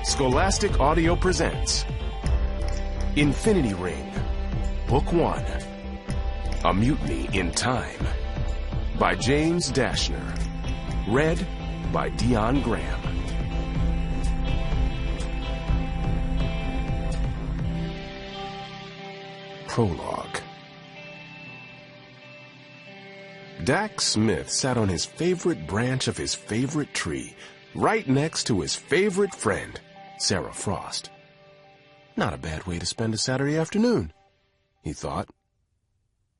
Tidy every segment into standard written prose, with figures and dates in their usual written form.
Scholastic Audio presents Infinity Ring, Book 1, A Mutiny in Time, by James Dashner. Read by Dion Graham. Prologue. Dak Smith sat on his favorite branch of his favorite tree, right next to his favorite friend, Sera Frost. Not a bad way to spend a Saturday afternoon, he thought.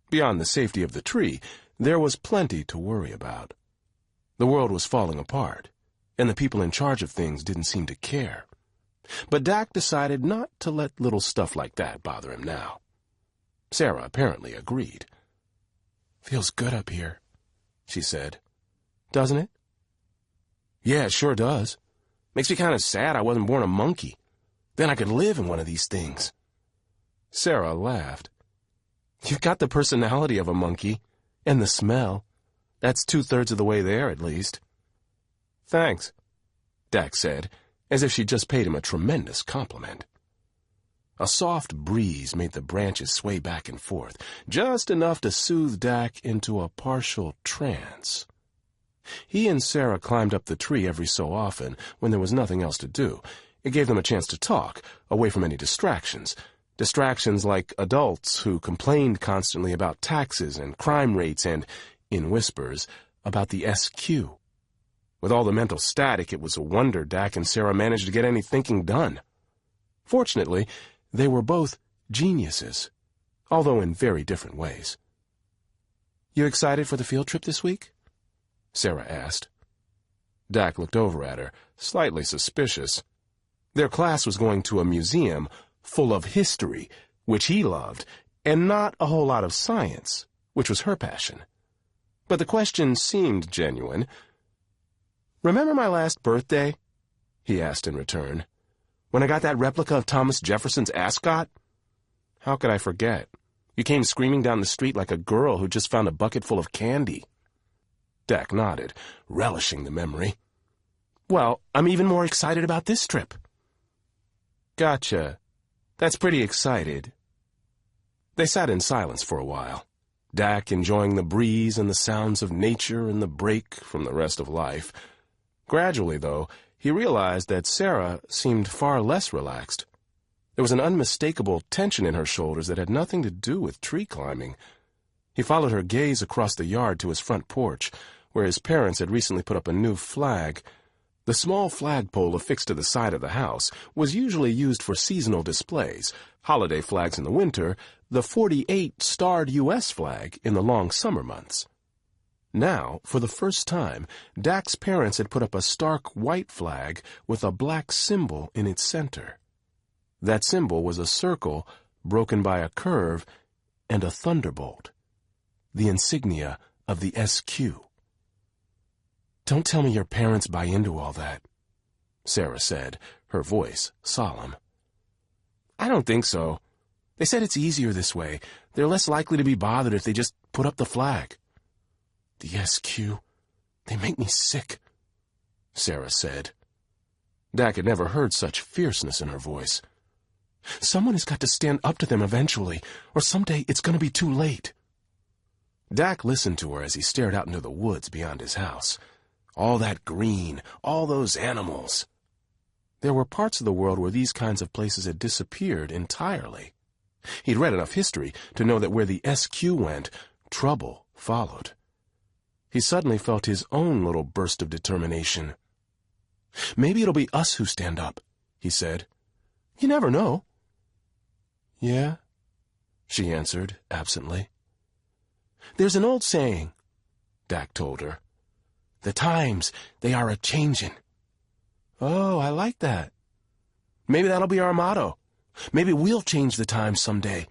Beyond the safety of the tree, there was plenty to worry about. The world was falling apart, and the people in charge of things didn't seem to care. But Dak decided not to let little stuff like that bother him now. Sera apparently agreed. "Feels good up here," she said. "Doesn't it?" "Yeah, it sure does. Makes me kind of sad I wasn't born a monkey. Then I could live in one of these things." Sera laughed. "You've got the personality of a monkey, and the smell. That's 2/3 of the way there, at least." "Thanks," Dak said, as if she'd just paid him a tremendous compliment. A soft breeze made the branches sway back and forth, just enough to soothe Dak into a partial trance. He and Sera climbed up the tree every so often when there was nothing else to do. It gave them a chance to talk, away from any distractions. Distractions like adults who complained constantly about taxes and crime rates and, in whispers, about the SQ. With all the mental static, it was a wonder Dak and Sera managed to get any thinking done. Fortunately, they were both geniuses, although in very different ways. "You excited for the field trip this week?" Sera asked. Dak looked over at her, slightly suspicious. Their class was going to a museum full of history, which he loved, and not a whole lot of science, which was her passion. But the question seemed genuine. "Remember my last birthday?" he asked in return. "When I got that replica of Thomas Jefferson's ascot?" "How could I forget? You came screaming down the street like a girl who just found a bucket full of candy." Dak nodded, relishing the memory. "Well, I'm even more excited about this trip." "Gotcha. That's pretty excited." They sat in silence for a while, Dak enjoying the breeze and the sounds of nature and the break from the rest of life. Gradually, though, he realized that Sera seemed far less relaxed. There was an unmistakable tension in her shoulders that had nothing to do with tree climbing. He followed her gaze across the yard to his front porch, where his parents had recently put up a new flag. The small flagpole affixed to the side of the house was usually used for seasonal displays, holiday flags in the winter, the 48 starred U.S. flag in the long summer months. Now, for the first time, Dak's parents had put up a stark white flag with a black symbol in its center. That symbol was a circle broken by a curve and a thunderbolt, the insignia of the SQ. "Don't tell me your parents buy into all that," Sera said, her voice solemn. "I don't think so. They said it's easier this way. They're less likely to be bothered if they just put up the flag." "The SQ, they make me sick," Sera said. Dak had never heard such fierceness in her voice. "Someone has got to stand up to them eventually, or someday it's going to be too late." Dak listened to her as he stared out into the woods beyond his house. All that green, all those animals. There were parts of the world where these kinds of places had disappeared entirely. He'd read enough history to know that where the SQ went, trouble followed. He suddenly felt his own little burst of determination. "Maybe it'll be us who stand up," he said. "You never know." "Yeah," she answered absently. "There's an old saying," Dak told her. "The times, they are a-changin'." "Oh, I like that. Maybe that'll be our motto. Maybe we'll change the times someday.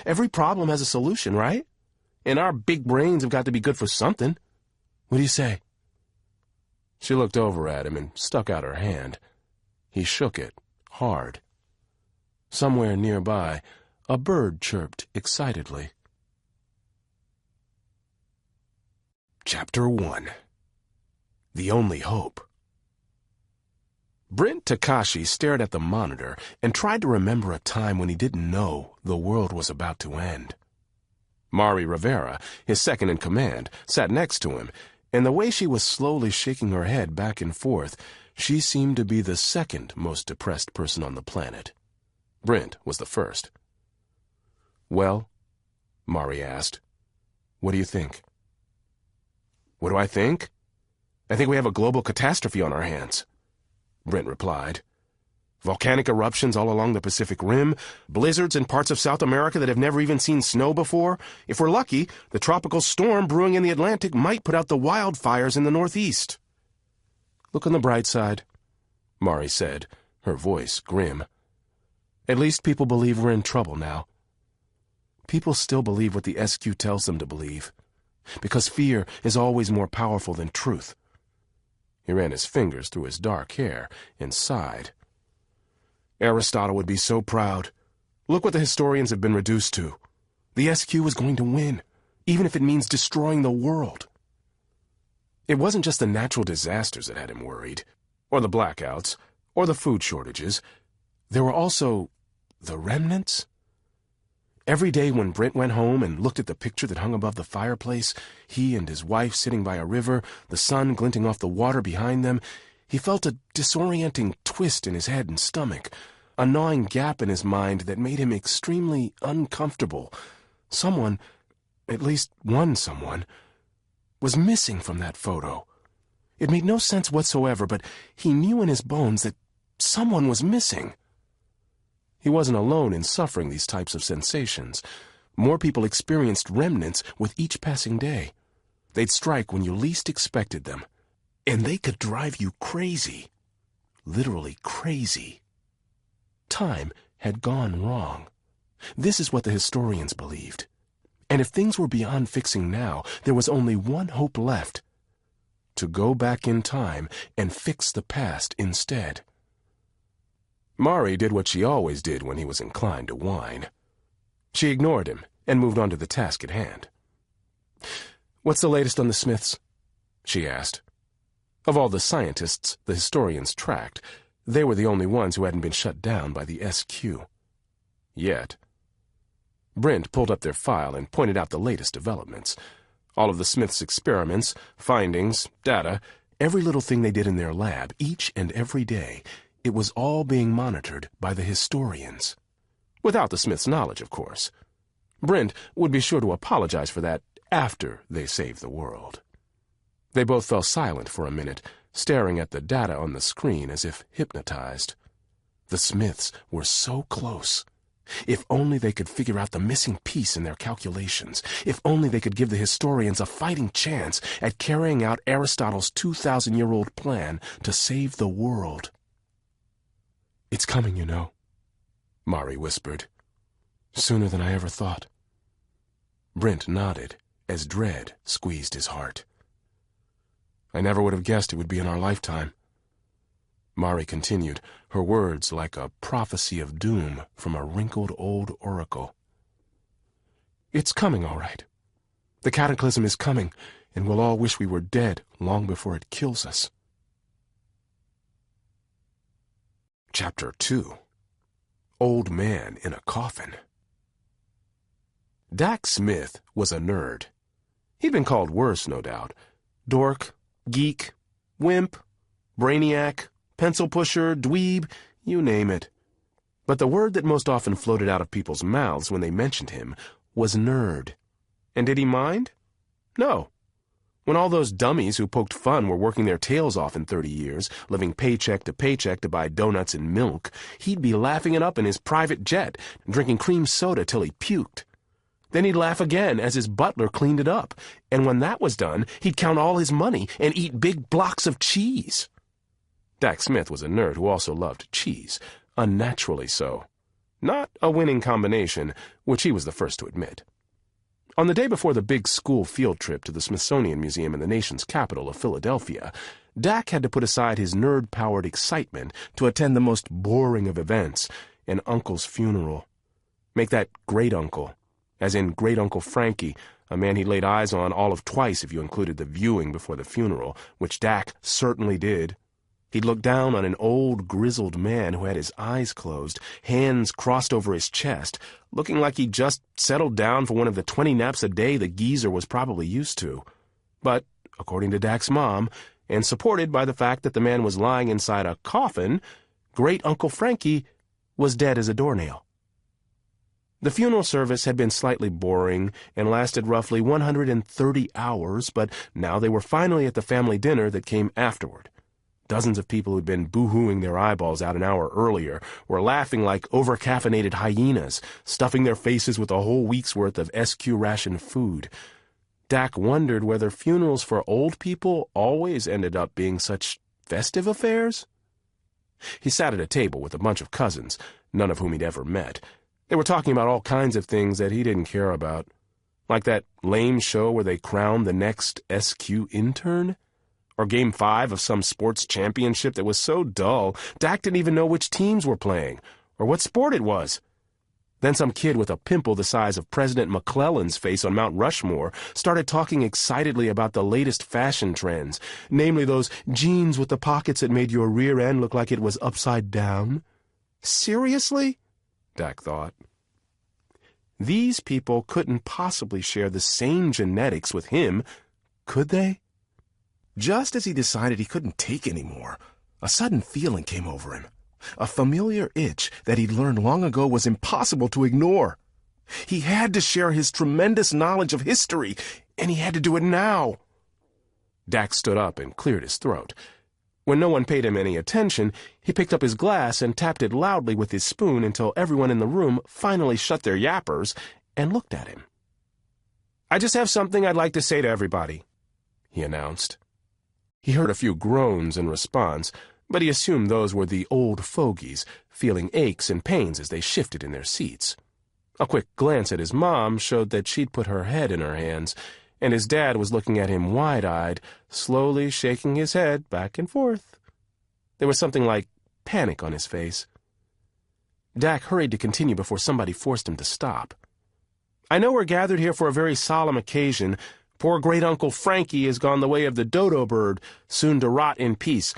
Every problem has a solution, right? And our big brains have got to be good for something. What do you say?" She looked over at him and stuck out her hand. He shook it, hard. Somewhere nearby, a bird chirped excitedly. Chapter 1. The Only Hope. Brent Takashi stared at the monitor and tried to remember a time when he didn't know the world was about to end. Mari Rivera, his second-in-command, sat next to him, and the way she was slowly shaking her head back and forth, she seemed to be the second most depressed person on the planet. Brent was the first. "Well?" Mari asked. "What do you think?" "What do I think? I think we have a global catastrophe on our hands," Brent replied. "Volcanic eruptions all along the Pacific Rim, blizzards in parts of South America that have never even seen snow before. If we're lucky, the tropical storm brewing in the Atlantic might put out the wildfires in the Northeast." "Look on the bright side," Mari said, her voice grim. "At least people believe we're in trouble now. People still believe what the SQ tells them to believe, because fear is always more powerful than truth." He ran his fingers through his dark hair and sighed. "Aristotle would be so proud. Look what the historians have been reduced to. The SQ is going to win, even if it means destroying the world." It wasn't just the natural disasters that had him worried, or the blackouts, or the food shortages. There were also the remnants. Every day when Brent went home and looked at the picture that hung above the fireplace, he and his wife sitting by a river, the sun glinting off the water behind them, he felt a disorienting twist in his head and stomach, a gnawing gap in his mind that made him extremely uncomfortable. Someone, at least one someone, was missing from that photo. It made no sense whatsoever, but he knew in his bones that someone was missing. He wasn't alone in suffering these types of sensations. More people experienced remnants with each passing day. They'd strike when you least expected them, and they could drive you crazy. Literally crazy. Time had gone wrong. This is what the historians believed. And if things were beyond fixing now, there was only one hope left: to go back in time and fix the past instead. Mari did what she always did when he was inclined to whine. She ignored him and moved on to the task at hand. "What's the latest on the Smiths?" she asked. Of all the scientists the historians tracked, they were the only ones who hadn't been shut down by the SQ. Yet. Brent pulled up their file and pointed out the latest developments. All of the Smiths' experiments, findings, data, every little thing they did in their lab, each and every day, it was all being monitored by the historians. Without the Smiths' knowledge, of course. Brent would be sure to apologize for that after they saved the world. They both fell silent for a minute, staring at the data on the screen as if hypnotized. The Smiths were so close. If only they could figure out the missing piece in their calculations. If only they could give the historians a fighting chance at carrying out Aristotle's 2,000-year-old plan to save the world. "It's coming, you know," Mari whispered. "Sooner than I ever thought." Brent nodded as dread squeezed his heart. "I never would have guessed it would be in our lifetime," Mari continued, her words like a prophecy of doom from a wrinkled old oracle. "It's coming, all right. The cataclysm is coming, and we'll all wish we were dead long before it kills us." Chapter 2. Old Man in a Coffin. Dax Smith was a nerd. He'd been called worse, no doubt. Dork, geek, wimp, brainiac, pencil pusher, dweeb, you name it. But the word that most often floated out of people's mouths when they mentioned him was nerd. And did he mind? No. When all those dummies who poked fun were working their tails off in 30 years, living paycheck to buy donuts and milk, he'd be laughing it up in his private jet, drinking cream soda till he puked. Then he'd laugh again as his butler cleaned it up, and when that was done, he'd count all his money and eat big blocks of cheese. Dax Smith was a nerd who also loved cheese, unnaturally so. Not a winning combination, which he was the first to admit. On the day before the big school field trip to the Smithsonian Museum in the nation's capital of Philadelphia, Dak had to put aside his nerd-powered excitement to attend the most boring of events, an uncle's funeral. Make that great-uncle, as in great-uncle Frankie, a man he laid eyes on all of twice if you included the viewing before the funeral, which Dak certainly did. He'd look down on an old, grizzled man who had his eyes closed, hands crossed over his chest, looking like he'd just settled down for one of the 20 naps a day the geezer was probably used to. But, according to Dak's mom, and supported by the fact that the man was lying inside a coffin, Great Uncle Frankie was dead as a doornail. The funeral service had been slightly boring and lasted roughly 130 hours, but now they were finally at the family dinner that came afterward. Dozens of people who'd been boo-hooing their eyeballs out an hour earlier were laughing like over-caffeinated hyenas, stuffing their faces with a whole week's worth of SQ ration food. Dak wondered whether funerals for old people always ended up being such festive affairs. He sat at a table with a bunch of cousins, none of whom he'd ever met. They were talking about all kinds of things that he didn't care about, like that lame show where they crowned the next SQ intern, or Game 5 of some sports championship that was so dull Dak didn't even know which teams were playing, or what sport it was. Then some kid with a pimple the size of President McClellan's face on Mount Rushmore started talking excitedly about the latest fashion trends, namely those jeans with the pockets that made your rear end look like it was upside down. Seriously? Dak thought. These people couldn't possibly share the same genetics with him, could they? Just as he decided he couldn't take any more, a sudden feeling came over him. A familiar itch that he'd learned long ago was impossible to ignore. He had to share his tremendous knowledge of history, and he had to do it now. Dak stood up and cleared his throat. When no one paid him any attention, he picked up his glass and tapped it loudly with his spoon until everyone in the room finally shut their yappers and looked at him. "I just have something I'd like to say to everybody," he announced. He heard a few groans in response, but he assumed those were the old fogies, feeling aches and pains as they shifted in their seats. A quick glance at his mom showed that she'd put her head in her hands, and his dad was looking at him wide-eyed, slowly shaking his head back and forth. There was something like panic on his face. Dak hurried to continue before somebody forced him to stop. "I know we're gathered here for a very solemn occasion. Poor great-uncle Frankie has gone the way of the dodo bird, soon to rot in peace.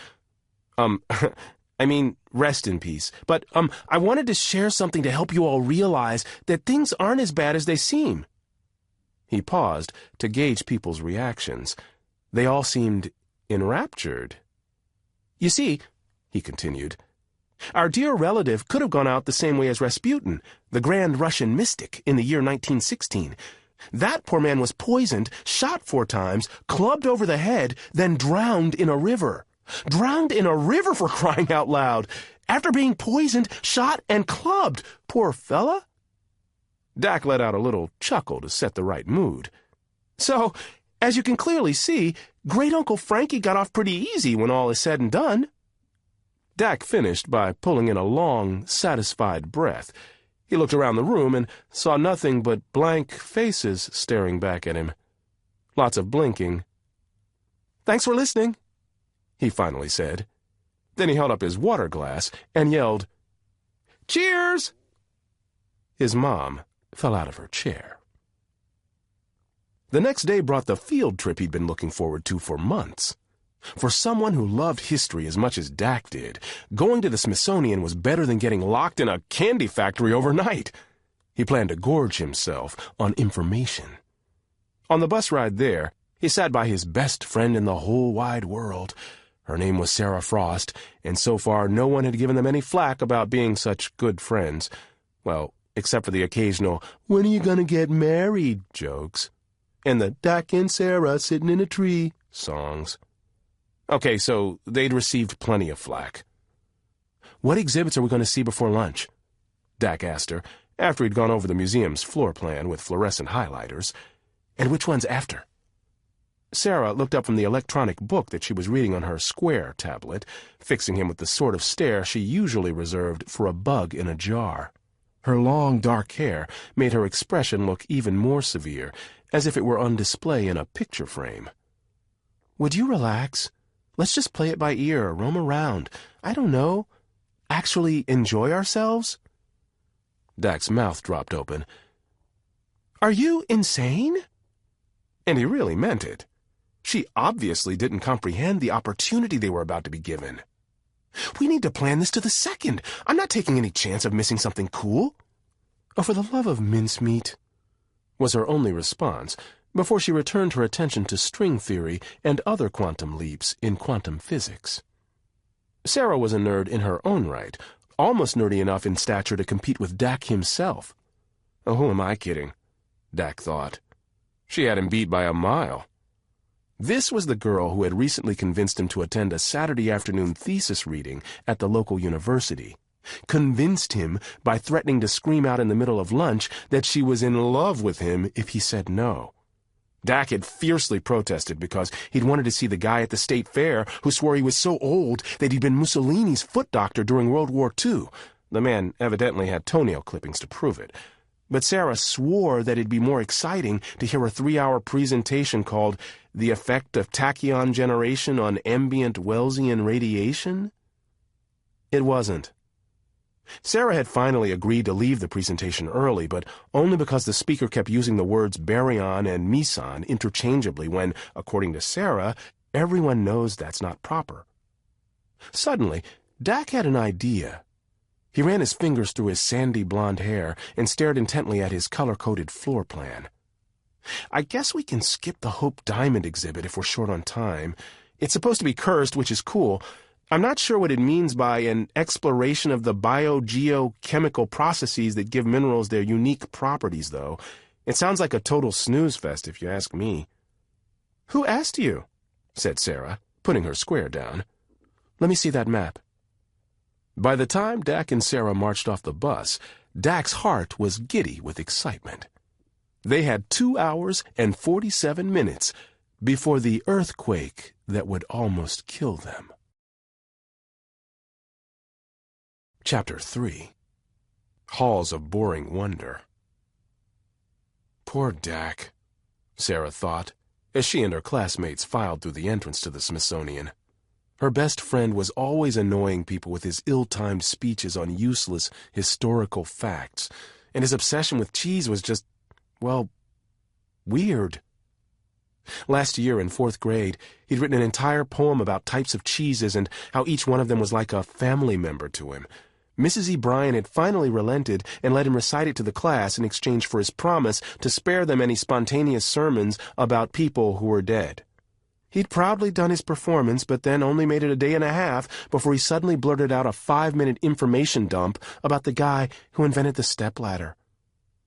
Rest in peace. But, I wanted to share something to help you all realize that things aren't as bad as they seem." He paused to gauge people's reactions. They all seemed enraptured. "You see," he continued, "our dear relative could have gone out the same way as Rasputin, the grand Russian mystic, in the year 1916. That poor man was poisoned, shot 4 times, clubbed over the head, then drowned in a river. Drowned in a river, for crying out loud! After being poisoned, shot, and clubbed, poor fella!" Dak let out a little chuckle to set the right mood. "So, as you can clearly see, Great-Uncle Frankie got off pretty easy when all is said and done." Dak finished by pulling in a long, satisfied breath. He looked around the room and saw nothing but blank faces staring back at him. Lots of blinking. "Thanks for listening," he finally said. Then he held up his water glass and yelled, "Cheers!" His mom fell out of her chair. The next day brought the field trip he'd been looking forward to for months. For someone who loved history as much as Dak did, going to the Smithsonian was better than getting locked in a candy factory overnight. He planned to gorge himself on information. On the bus ride there, he sat by his best friend in the whole wide world. Her name was Sera Frost, and so far no one had given them any flack about being such good friends. Well, except for the occasional, "When are you gonna get married?" jokes, and the "Dak and Sera sitting in a tree" songs. Okay, so they'd received plenty of flack. "What exhibits are we going to see before lunch?" Dak asked her, after he'd gone over the museum's floor plan with fluorescent highlighters. "And which ones after?" Sera looked up from the electronic book that she was reading on her Square tablet, fixing him with the sort of stare she usually reserved for a bug in a jar. Her long, dark hair made her expression look even more severe, as if it were on display in a picture frame. "Would you relax? Let's just play it by ear, roam around. I don't know. Actually enjoy ourselves?" Dak's mouth dropped open. "Are you insane?" And he really meant it. She obviously didn't comprehend the opportunity they were about to be given. We need to plan this to the second. I'm not taking any chance of missing something cool. Oh, for the love of mincemeat, was her only response before she returned her attention to string theory and other quantum leaps in quantum physics. Sera was a nerd in her own right, almost nerdy enough in stature to compete with Dak himself. Oh, who am I kidding? Dak thought. She had him beat by a mile. This was the girl who had recently convinced him to attend a Saturday afternoon thesis reading at the local university. Convinced him by threatening to scream out in the middle of lunch that she was in love with him if he said no. Dak had fiercely protested because he'd wanted to see the guy at the state fair who swore he was so old that he'd been Mussolini's foot doctor during World War II. The man evidently had toenail clippings to prove it. But Sera swore that it'd be more exciting to hear a 3-hour presentation called The Effect of Tachyon Generation on Ambient Wellesian Radiation. It wasn't. Sera had finally agreed to leave the presentation early, but only because the speaker kept using the words baryon and meson interchangeably when, according to Sera, everyone knows that's not proper. Suddenly, Dak had an idea. He ran his fingers through his sandy blonde hair and stared intently at his color-coded floor plan. I guess we can skip the Hope Diamond exhibit if we're short on time. It's supposed to be cursed, which is cool. I'm not sure what it means by an exploration of the biogeochemical processes that give minerals their unique properties, though. It sounds like a total snooze fest, if you ask me. Who asked you? Said Sera, putting her square down. Let me see that map. By the time Dak and Sera marched off the bus, Dak's heart was giddy with excitement. They had 2 hours and 47 minutes before the earthquake that would almost kill them. Chapter 3. Halls of Boring Wonder. Poor Dak, Sera thought, as she and her classmates filed through the entrance to the Smithsonian. Her best friend was always annoying people with his ill-timed speeches on useless historical facts, and his obsession with cheese was just, well, weird. Last year in 4th grade, he'd written an entire poem about types of cheeses and how each one of them was like a family member to him. Mrs. E. Bryan had finally relented and let him recite it to the class in exchange for his promise to spare them any spontaneous sermons about people who were dead. He'd proudly done his performance, but then only made it a day and a half before he suddenly blurted out a 5-minute information dump about the guy who invented the stepladder.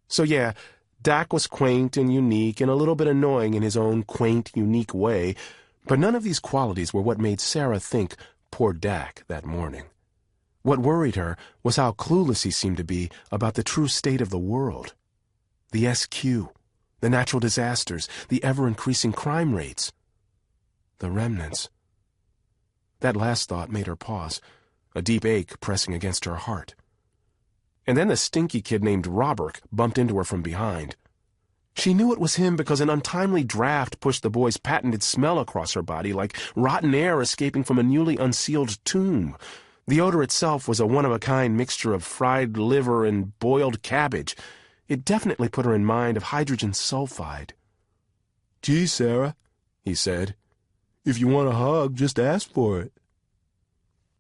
So yeah, Dak was quaint and unique and a little bit annoying in his own quaint, unique way, but none of these qualities were what made Sera think poor Dak that morning. What worried her was how clueless he seemed to be about the true state of the world. The SQ, the natural disasters, the ever-increasing crime rates. The remnants. That last thought made her pause, a deep ache pressing against her heart. And then the stinky kid named Robert bumped into her from behind. She knew it was him because an untimely draft pushed the boy's patented smell across her body like rotten air escaping from a newly unsealed tomb. The odor itself was a one-of-a-kind mixture of fried liver and boiled cabbage. It definitely put her in mind of hydrogen sulfide. "Gee, Sera," he said. "If you want a hug, just ask for it."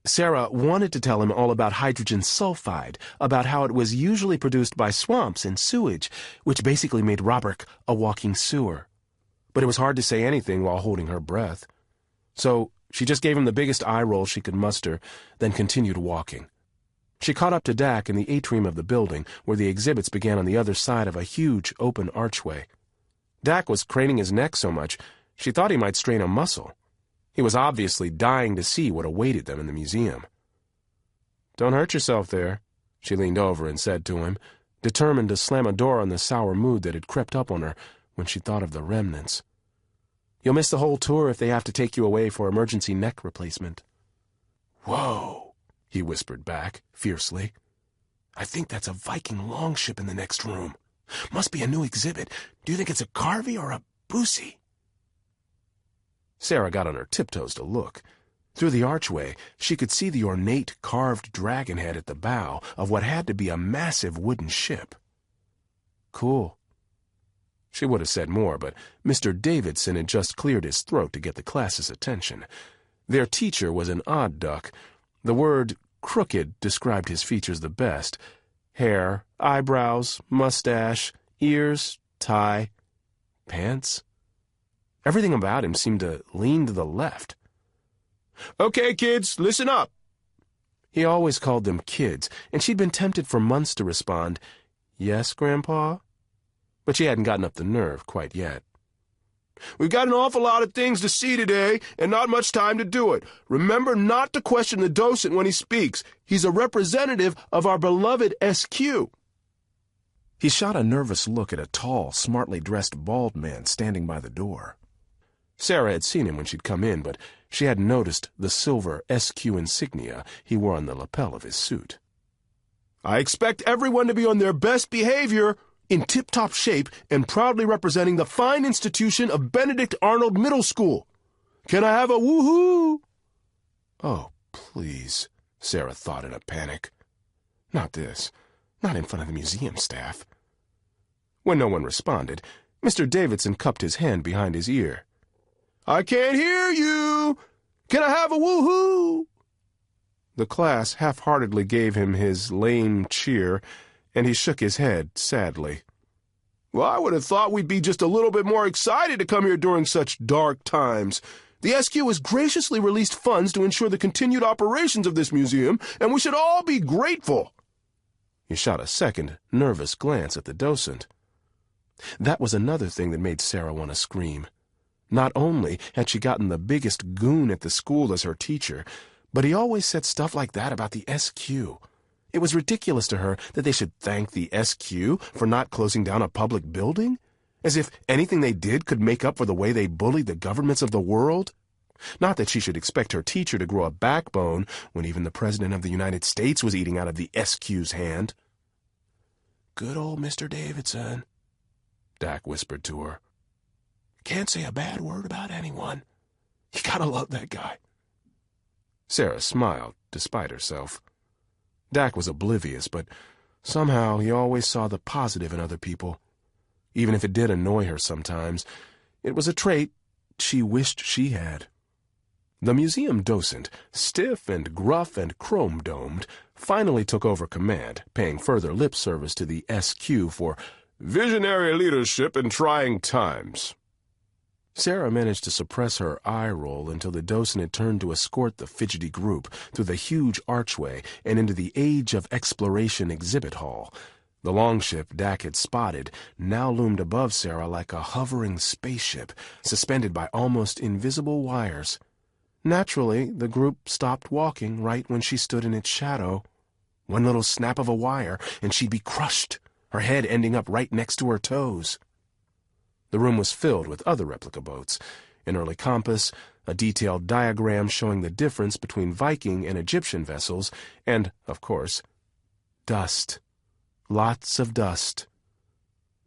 Sera wanted to tell him all about hydrogen sulfide, about how it was usually produced by swamps and sewage, which basically made Robert a walking sewer. But it was hard to say anything while holding her breath. So she just gave him the biggest eye roll she could muster, then continued walking. She caught up to Dak in the atrium of the building, where the exhibits began on the other side of a huge open archway. Dak was craning his neck so much, she thought he might strain a muscle. He was obviously dying to see what awaited them in the museum. "Don't hurt yourself there," she leaned over and said to him, determined to slam a door on the sour mood that had crept up on her when she thought of the remnants. "You'll miss the whole tour if they have to take you away for emergency neck replacement." "Whoa," he whispered back, fiercely. "I think that's a Viking longship in the next room. Must be a new exhibit. Do you think it's a Carvey or a Boosie?" Sera got on her tiptoes to look. Through the archway, she could see the ornate carved dragon head at the bow of what had to be a massive wooden ship. "Cool." She would have said more, but Mr. Davidson had just cleared his throat to get the class's attention. Their teacher was an odd duck, The word crooked described his features the best. Hair, eyebrows, mustache, ears, tie, pants. Everything about him seemed to lean to the left. "Okay, kids, listen up." He always called them kids, and she'd been tempted for months to respond, "Yes, Grandpa?" But she hadn't gotten up the nerve quite yet. "We've got an awful lot of things to see today, and not much time to do it. Remember not to question the docent when he speaks. He's a representative of our beloved SQ. He shot a nervous look at a tall, smartly dressed bald man standing by the door. Sera had seen him when she'd come in, but she hadn't noticed the silver SQ insignia he wore on the lapel of his suit. "I expect everyone to be on their best behavior, in tip-top shape, and proudly representing the fine institution of Benedict Arnold Middle School. Can I have a woohoo?" Oh, please, Sera thought in a panic. Not this. Not in front of the museum staff. When no one responded, Mr. Davidson cupped his hand behind his ear. "I can't hear you! Can I have a woohoo?" The class half-heartedly gave him his lame cheer, and he shook his head sadly. "Well, I would have thought we'd be just a little bit more excited to come here during such dark times. The SQ has graciously released funds to ensure the continued operations of this museum, and we should all be grateful." He shot a second, nervous glance at the docent. That was another thing that made Sera want to scream. Not only had she gotten the biggest goon at the school as her teacher, but he always said stuff like that about the SQ. It was ridiculous to her that they should thank the SQ for not closing down a public building, as if anything they did could make up for the way they bullied the governments of the world. Not that she should expect her teacher to grow a backbone when even the President of the United States was eating out of the SQ's hand. "Good old Mr. Davidson," Dak whispered to her. "Can't say a bad word about anyone. You gotta love that guy." Sera smiled, despite herself. Dak was oblivious, but somehow he always saw the positive in other people. Even if it did annoy her sometimes, it was a trait she wished she had. The museum docent, stiff and gruff and chrome-domed, finally took over command, paying further lip service to the SQ for visionary leadership in trying times. Sera managed to suppress her eye roll until the docent had turned to escort the fidgety group through the huge archway and into the Age of Exploration exhibit hall. The longship Dak had spotted now loomed above Sera like a hovering spaceship, suspended by almost invisible wires. Naturally, the group stopped walking right when she stood in its shadow. One little snap of a wire, and she'd be crushed, her head ending up right next to her toes. The room was filled with other replica boats, an early compass, a detailed diagram showing the difference between Viking and Egyptian vessels, and, of course, dust. Lots of dust.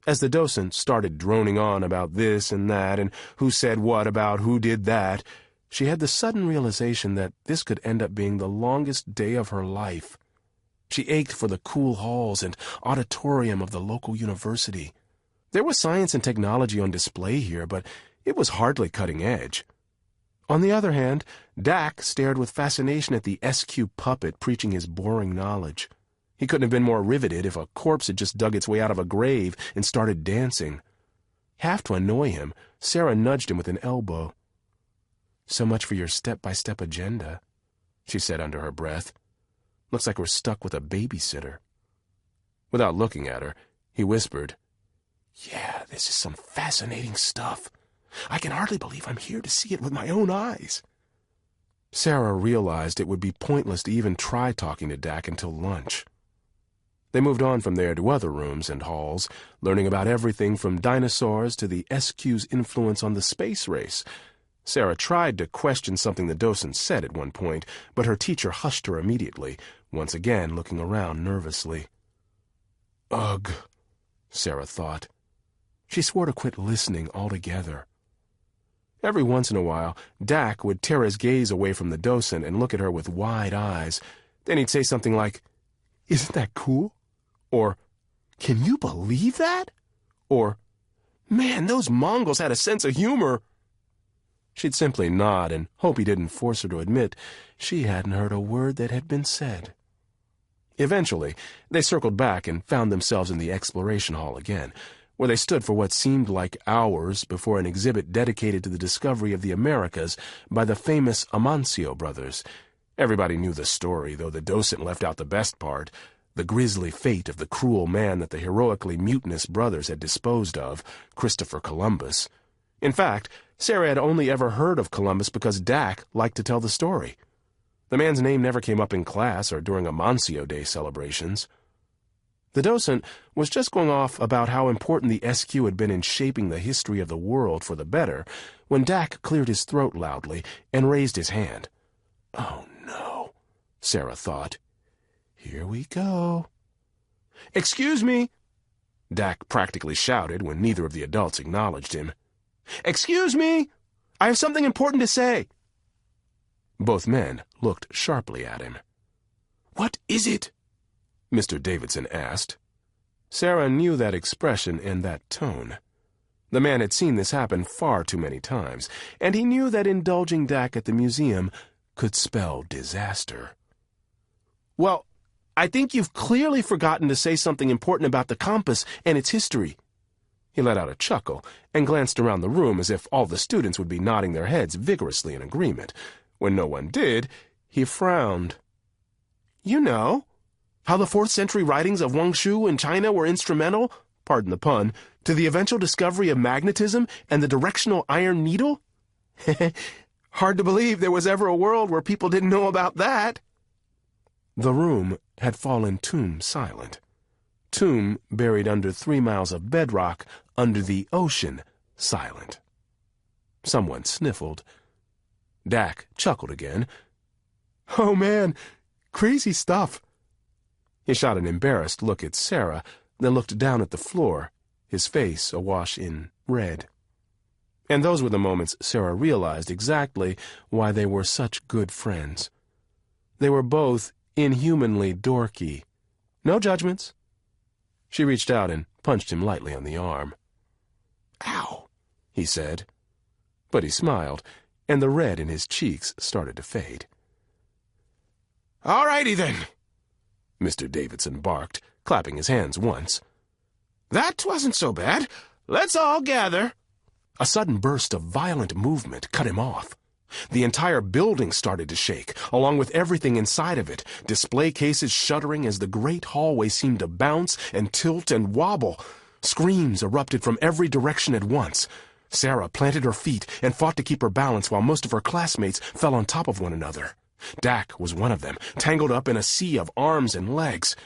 As the docent started droning on about this and that, and who said what about who did that, she had the sudden realization that this could end up being the longest day of her life. She ached for the cool halls and auditorium of the local university. There was science and technology on display here, but it was hardly cutting edge. On the other hand, Dak stared with fascination at the SQ puppet preaching his boring knowledge. He couldn't have been more riveted if a corpse had just dug its way out of a grave and started dancing. Half to annoy him, Sera nudged him with an elbow. "So much for your step-by-step agenda," she said under her breath. "Looks like we're stuck with a babysitter." Without looking at her, he whispered, "Yeah, this is some fascinating stuff. I can hardly believe I'm here to see it with my own eyes." Sera realized it would be pointless to even try talking to Dak until lunch. They moved on from there to other rooms and halls, learning about everything from dinosaurs to the SQ's influence on the space race. Sera tried to question something the docent said at one point, but her teacher hushed her immediately, once again looking around nervously. Ugh, Sera thought. She swore to quit listening altogether. Every once in a while, Dak would tear his gaze away from the docent and look at her with wide eyes. Then he'd say something like, "Isn't that cool?" Or, "Can you believe that?" Or, "Man, those Mongols had a sense of humor." She'd simply nod and hope he didn't force her to admit she hadn't heard a word that had been said. Eventually, they circled back and found themselves in the exploration hall again, where they stood for what seemed like hours before an exhibit dedicated to the discovery of the Americas by the famous Amancio brothers. Everybody knew the story, though the docent left out the best part, the grisly fate of the cruel man that the heroically mutinous brothers had disposed of, Christopher Columbus. In fact, Sera had only ever heard of Columbus because Dak liked to tell the story. The man's name never came up in class or during Amancio Day celebrations. The docent was just going off about how important the SQ had been in shaping the history of the world for the better when Dak cleared his throat loudly and raised his hand. "Oh, no," Sera thought. "Here we go." "Excuse me," Dak practically shouted when neither of the adults acknowledged him. "Excuse me! I have something important to say." Both men looked sharply at him. "What is it?" Mr. Davidson asked. Sera knew that expression and that tone. The man had seen this happen far too many times, and he knew that indulging Dak at the museum could spell disaster. "Well, I think you've clearly forgotten to say something important about the compass and its history." He let out a chuckle and glanced around the room as if all the students would be nodding their heads vigorously in agreement. When no one did, he frowned. "You know, how the 4th century writings of Wang Shu in China were instrumental, pardon the pun, to the eventual discovery of magnetism and the directional iron needle? Hard to believe there was ever a world where people didn't know about that." The room had fallen tomb silent. Tomb buried under 3 miles of bedrock under the ocean silent. Someone sniffled. Dak chuckled again. "Oh, man, crazy stuff." He shot an embarrassed look at Sera, then looked down at the floor, his face awash in red. And those were the moments Sera realized exactly why they were such good friends. They were both inhumanly dorky. No judgments. She reached out and punched him lightly on the arm. "Ow," he said. But he smiled, and the red in his cheeks started to fade. "All righty then," Mr. Davidson barked, clapping his hands once. "That wasn't so bad. Let's all gather." A sudden burst of violent movement cut him off. The entire building started to shake, along with everything inside of it, display cases shuddering as the great hallway seemed to bounce and tilt and wobble. Screams erupted from every direction at once. Sera planted her feet and fought to keep her balance while most of her classmates fell on top of one another. Dak was one of them, tangled up in a sea of arms and legs.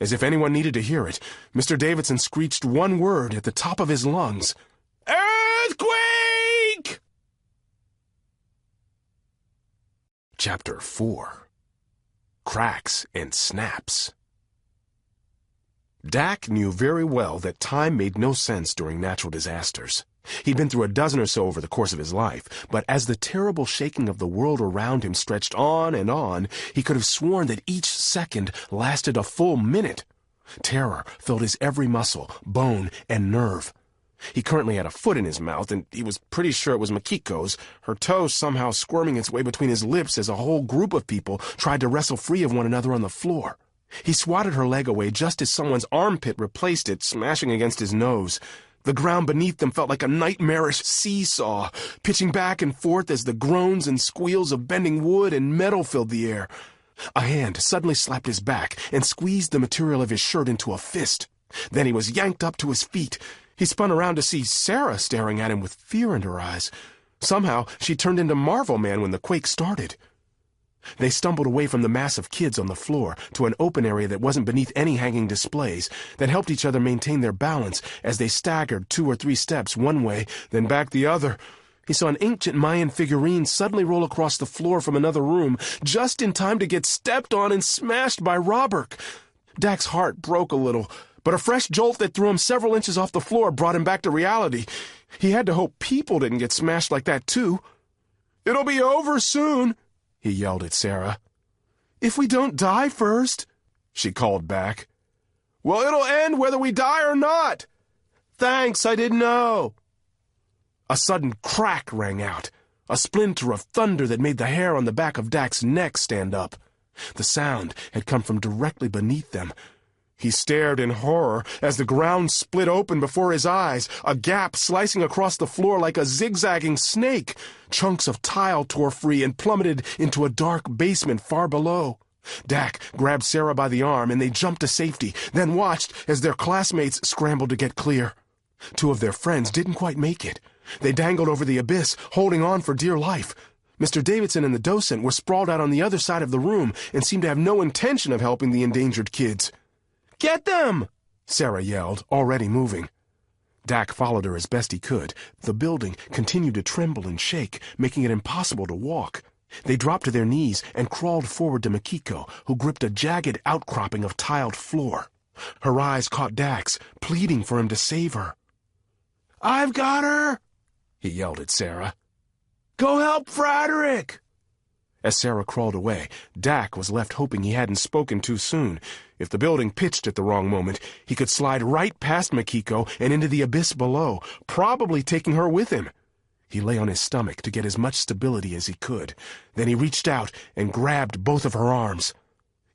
As if anyone needed to hear it, Mr. Davidson screeched one word at the top of his lungs. "Earthquake!" Chapter 4. Cracks and Snaps. Dak knew very well that time made no sense during natural disasters. He'd been through a dozen or so over the course of his life, but as the terrible shaking of the world around him stretched on, he could have sworn that each second lasted a full minute. Terror filled his every muscle, bone, and nerve. He currently had a foot in his mouth, and he was pretty sure it was Makiko's, her toe somehow squirming its way between his lips as a whole group of people tried to wrestle free of one another on the floor. He swatted her leg away just as someone's armpit replaced it, smashing against his nose. The ground beneath them felt like a nightmarish seesaw, pitching back and forth as the groans and squeals of bending wood and metal filled the air. A hand suddenly slapped his back and squeezed the material of his shirt into a fist. Then he was yanked up to his feet. He spun around to see Sera staring at him with fear in her eyes. Somehow, she turned into Marvel Man when the quake started. They stumbled away from the mass of kids on the floor to an open area that wasn't beneath any hanging displays, that helped each other maintain their balance as they staggered 2 or 3 steps one way, then back the other. He saw an ancient Mayan figurine suddenly roll across the floor from another room, just in time to get stepped on and smashed by Robert. Dak's heart broke a little, but a fresh jolt that threw him several inches off the floor brought him back to reality. He had to hope people didn't get smashed like that, too. "It'll be over soon," he yelled at Sera. "If we don't die first," she called back. "Well, it'll end whether we die or not." "Thanks, I didn't know." A sudden crack rang out. a splinter of thunder that made the hair on the back of Dak's neck stand up. The sound had come from directly beneath them. He stared in horror as the ground split open before his eyes, a gap slicing across the floor like a zigzagging snake. Chunks of tile tore free and plummeted into a dark basement far below. Dak grabbed Sera by the arm and they jumped to safety, then watched as their classmates scrambled to get clear. Two of their friends didn't quite make it. They dangled over the abyss, holding on for dear life. Mr. Davidson and the docent were sprawled out on the other side of the room and seemed to have no intention of helping the endangered kids. "Get them!" Sera yelled, already moving. Dak followed her as best he could. The building continued to tremble and shake, making it impossible to walk. They dropped to their knees and crawled forward to Makiko, who gripped a jagged outcropping of tiled floor. Her eyes caught Dak's, pleading for him to save her. "I've got her!" he yelled at Sera. "Go help Frederick!" As Sera crawled away, Dak was left hoping he hadn't spoken too soon. If the building pitched at the wrong moment, he could slide right past Makiko and into the abyss below, probably taking her with him. He lay on his stomach to get as much stability as he could. Then he reached out and grabbed both of her arms.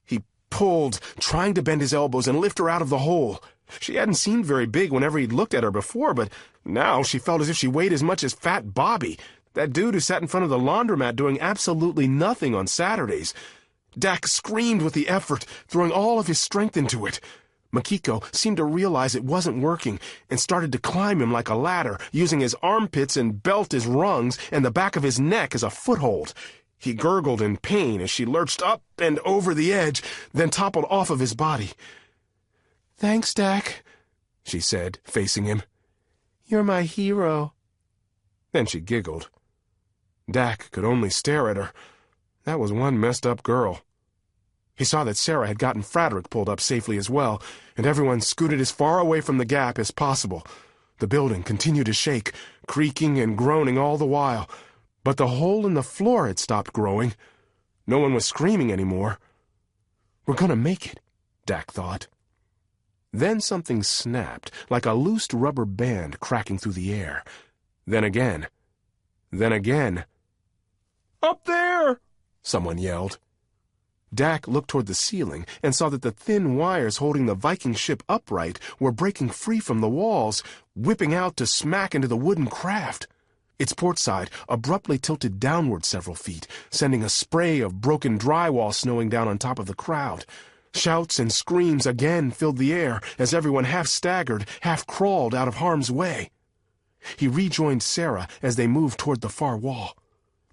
He pulled, trying to bend his elbows and lift her out of the hole. She hadn't seemed very big whenever he'd looked at her before, but now she felt as if she weighed as much as Fat Bobby, that dude who sat in front of the laundromat doing absolutely nothing on Saturdays. Dak screamed with the effort, throwing all of his strength into it. Makiko seemed to realize it wasn't working and started to climb him like a ladder, using his armpits and belt as rungs and the back of his neck as a foothold. He gurgled in pain as she lurched up and over the edge, then toppled off of his body. "Thanks, Dak," she said, facing him. "You're my hero." Then she giggled. Dak could only stare at her. That was one messed-up girl. He saw that Sera had gotten Frederick pulled up safely as well, and everyone scooted as far away from the gap as possible. The building continued to shake, creaking and groaning all the while, but the hole in the floor had stopped growing. No one was screaming anymore. "We're gonna make it," Dak thought. Then something snapped, like a loose rubber band cracking through the air. Then again. Then again. "Up there!" someone yelled. Dak looked toward the ceiling and saw that the thin wires holding the Viking ship upright were breaking free from the walls, whipping out to smack into the wooden craft. Its port side abruptly tilted downward several feet, sending a spray of broken drywall snowing down on top of the crowd. Shouts and screams again filled the air as everyone half staggered, half crawled out of harm's way. He rejoined Sera as they moved toward the far wall.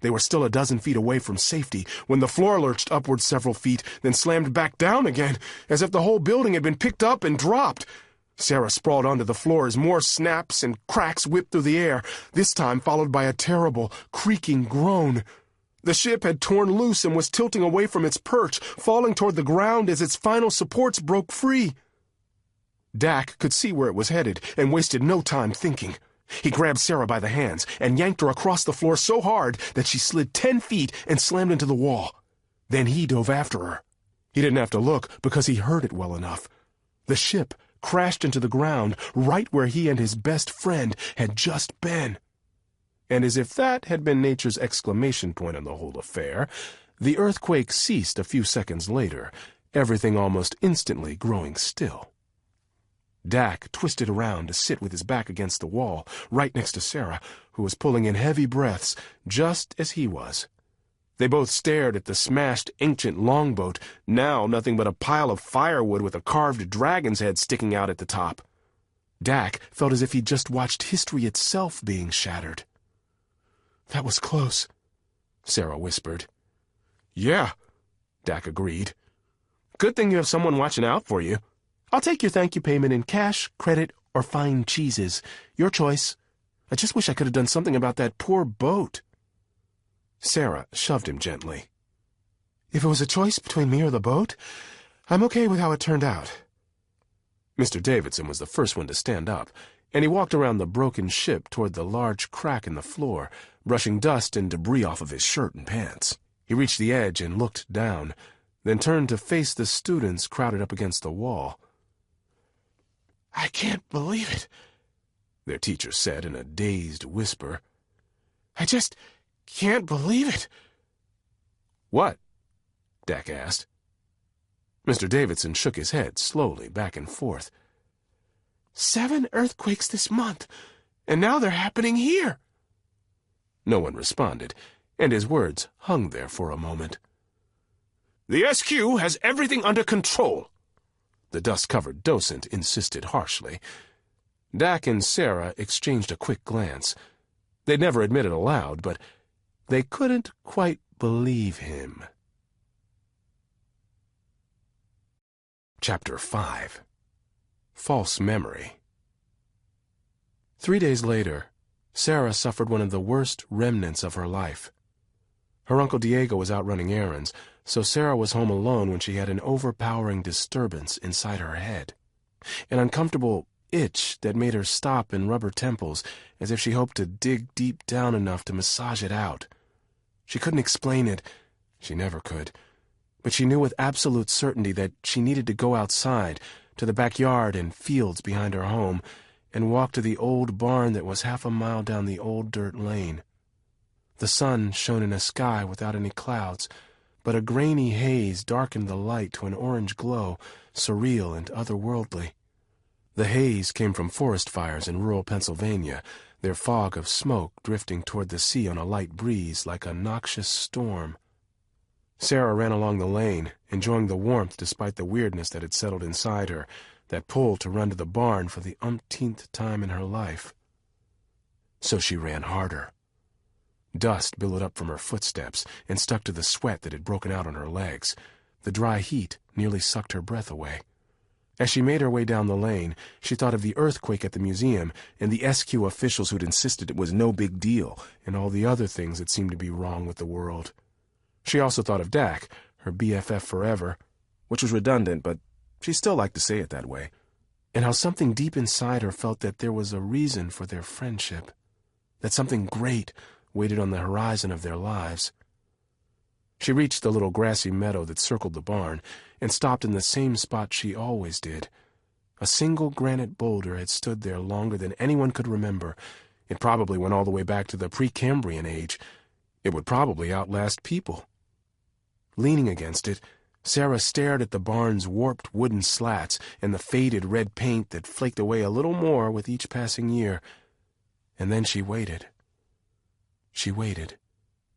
They were still a dozen feet away from safety when the floor lurched upward several feet, then slammed back down again, as if the whole building had been picked up and dropped. Sera sprawled onto the floor as more snaps and cracks whipped through the air, this time followed by a terrible, creaking groan. The ship had torn loose and was tilting away from its perch, falling toward the ground as its final supports broke free. Dak could see where it was headed and wasted no time thinking. He grabbed Sera by the hands and yanked her across the floor so hard that she slid 10 feet and slammed into the wall. Then he dove after her. He didn't have to look because he heard it well enough. The ship crashed into the ground right where he and his best friend had just been. And as if that had been nature's exclamation point on the whole affair, the earthquake ceased a few seconds later, everything almost instantly growing still. Dak twisted around to sit with his back against the wall, right next to Sera, who was pulling in heavy breaths, just as he was. They both stared at the smashed ancient longboat, now nothing but a pile of firewood with a carved dragon's head sticking out at the top. Dak felt as if he'd just watched history itself being shattered. "That was close," Sera whispered. "Yeah," Dak agreed. "Good thing you have someone watching out for you. I'll take your thank you payment in cash, credit, or fine cheeses. Your choice. I just wish I could have done something about that poor boat." Sera shoved him gently. "If it was a choice between me or the boat, I'm okay with how it turned out." Mr. Davidson was the first one to stand up, and he walked around the broken ship toward the large crack in the floor, brushing dust and debris off of his shirt and pants. He reached the edge and looked down, then turned to face the students crowded up against the wall. "I can't believe it," their teacher said in a dazed whisper. "I just can't believe it." "What?" Dak asked. Mr. Davidson shook his head slowly back and forth. 7 earthquakes this month, and now they're happening here." No one responded, and his words hung there for a moment. "The SQ has everything under control," the dust-covered docent insisted harshly. Dak and Sera exchanged a quick glance. They'd never admit it aloud, but they couldn't quite believe him. Chapter 5. False Memory. 3 days later, Sera suffered one of the worst remnants of her life. Her Uncle Diego was out running errands, so Sera was home alone when she had an overpowering disturbance inside her head. An uncomfortable itch that made her stop and rub her temples as if she hoped to dig deep down enough to massage it out. She couldn't explain it. She never could. But she knew with absolute certainty that she needed to go outside, to the backyard and fields behind her home, and walk to the old barn that was half a mile down the old dirt lane. The sun shone in a sky without any clouds, but a grainy haze darkened the light to an orange glow, surreal and otherworldly. The haze came from forest fires in rural Pennsylvania, their fog of smoke drifting toward the sea on a light breeze like a noxious storm. Sera ran along the lane, enjoying the warmth despite the weirdness that had settled inside her, that pull to run to the barn for the umpteenth time in her life. So she ran harder. Dust billowed up from her footsteps and stuck to the sweat that had broken out on her legs. The dry heat nearly sucked her breath away. As she made her way down the lane, she thought of the earthquake at the museum and the SQ officials who'd insisted it was no big deal and all the other things that seemed to be wrong with the world. She also thought of Dak, her BFF forever, which was redundant, but she still liked to say it that way, and how something deep inside her felt that there was a reason for their friendship, that something great waited on the horizon of their lives. She reached the little grassy meadow that circled the barn and stopped in the same spot she always did. A single granite boulder had stood there longer than anyone could remember. It probably went all the way back to the Precambrian age. It would probably outlast people. Leaning against it, Sera stared at the barn's warped wooden slats and the faded red paint that flaked away a little more with each passing year. And then she waited. She waited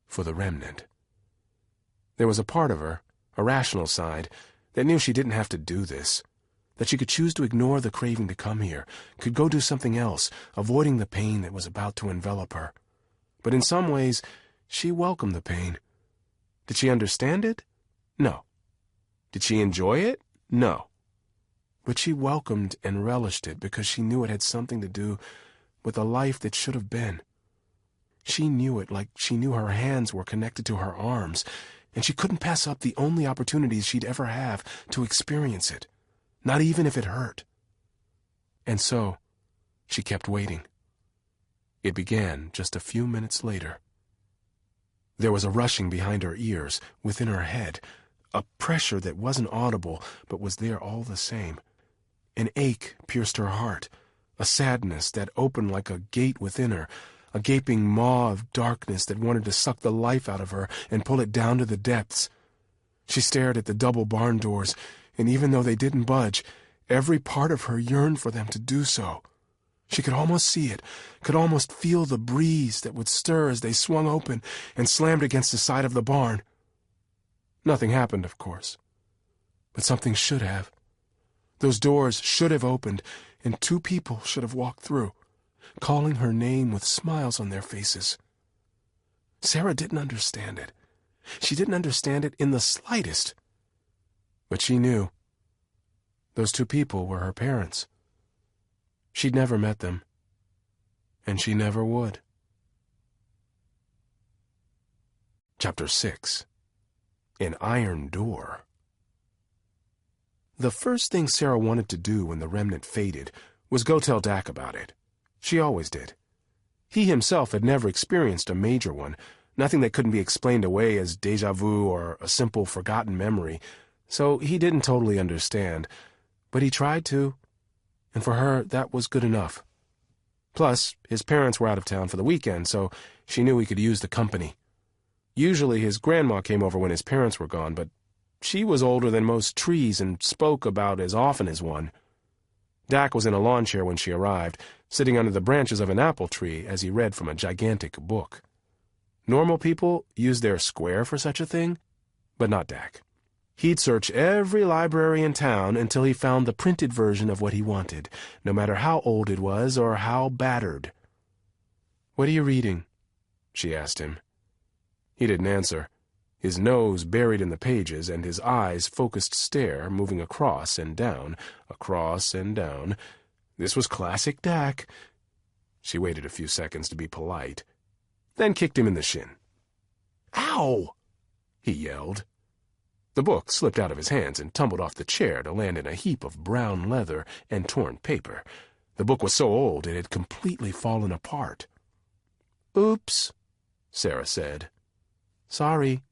for the remnant. There was a part of her, a rational side, that knew she didn't have to do this, that she could choose to ignore the craving to come here, could go do something else, avoiding the pain that was about to envelop her. But in some ways, she welcomed the pain. Did she understand it? No. Did she enjoy it? No. But she welcomed and relished it because she knew it had something to do with a life that should have been. She knew it like she knew her hands were connected to her arms, and she couldn't pass up the only opportunities she'd ever have to experience it, not even if it hurt. And so, she kept waiting. It began just a few minutes later. There was a rushing behind her ears, within her head, a pressure that wasn't audible but was there all the same. An ache pierced her heart, a sadness that opened like a gate within her, a gaping maw of darkness that wanted to suck the life out of her and pull it down to the depths. She stared at the double barn doors, and even though they didn't budge, every part of her yearned for them to do so. She could almost see it, could almost feel the breeze that would stir as they swung open and slammed against the side of the barn. Nothing happened, of course. But something should have. Those doors should have opened, and 2 people should have walked through, calling her name with smiles on their faces. Sera didn't understand it. She didn't understand it in the slightest. But she knew. Those 2 people were her parents. She'd never met them, and she never would. Chapter 6. An Iron Door. The first thing Sera wanted to do when the remnant faded was go tell Dak about it. She always did. He himself had never experienced a major one, nothing that couldn't be explained away as déjà vu or a simple forgotten memory, so he didn't totally understand, but he tried to. And for her, that was good enough. Plus, his parents were out of town for the weekend, so she knew he could use the company. Usually his grandma came over when his parents were gone, but she was older than most trees and spoke about as often as one. Dak was in a lawn chair when she arrived, sitting under the branches of an apple tree as he read from a gigantic book. Normal people use their square for such a thing, but not Dak. He'd search every library in town until he found the printed version of what he wanted, no matter how old it was or how battered. "What are you reading?" she asked him. He didn't answer, his nose buried in the pages and his eyes' focused stare moving across and down, across and down. This was classic Dak. She waited a few seconds to be polite, then kicked him in the shin. "Ow!" he yelled. The book slipped out of his hands and tumbled off the chair to land in a heap of brown leather and torn paper. The book was so old it had completely fallen apart. "Oops," Sera said. "Sorry.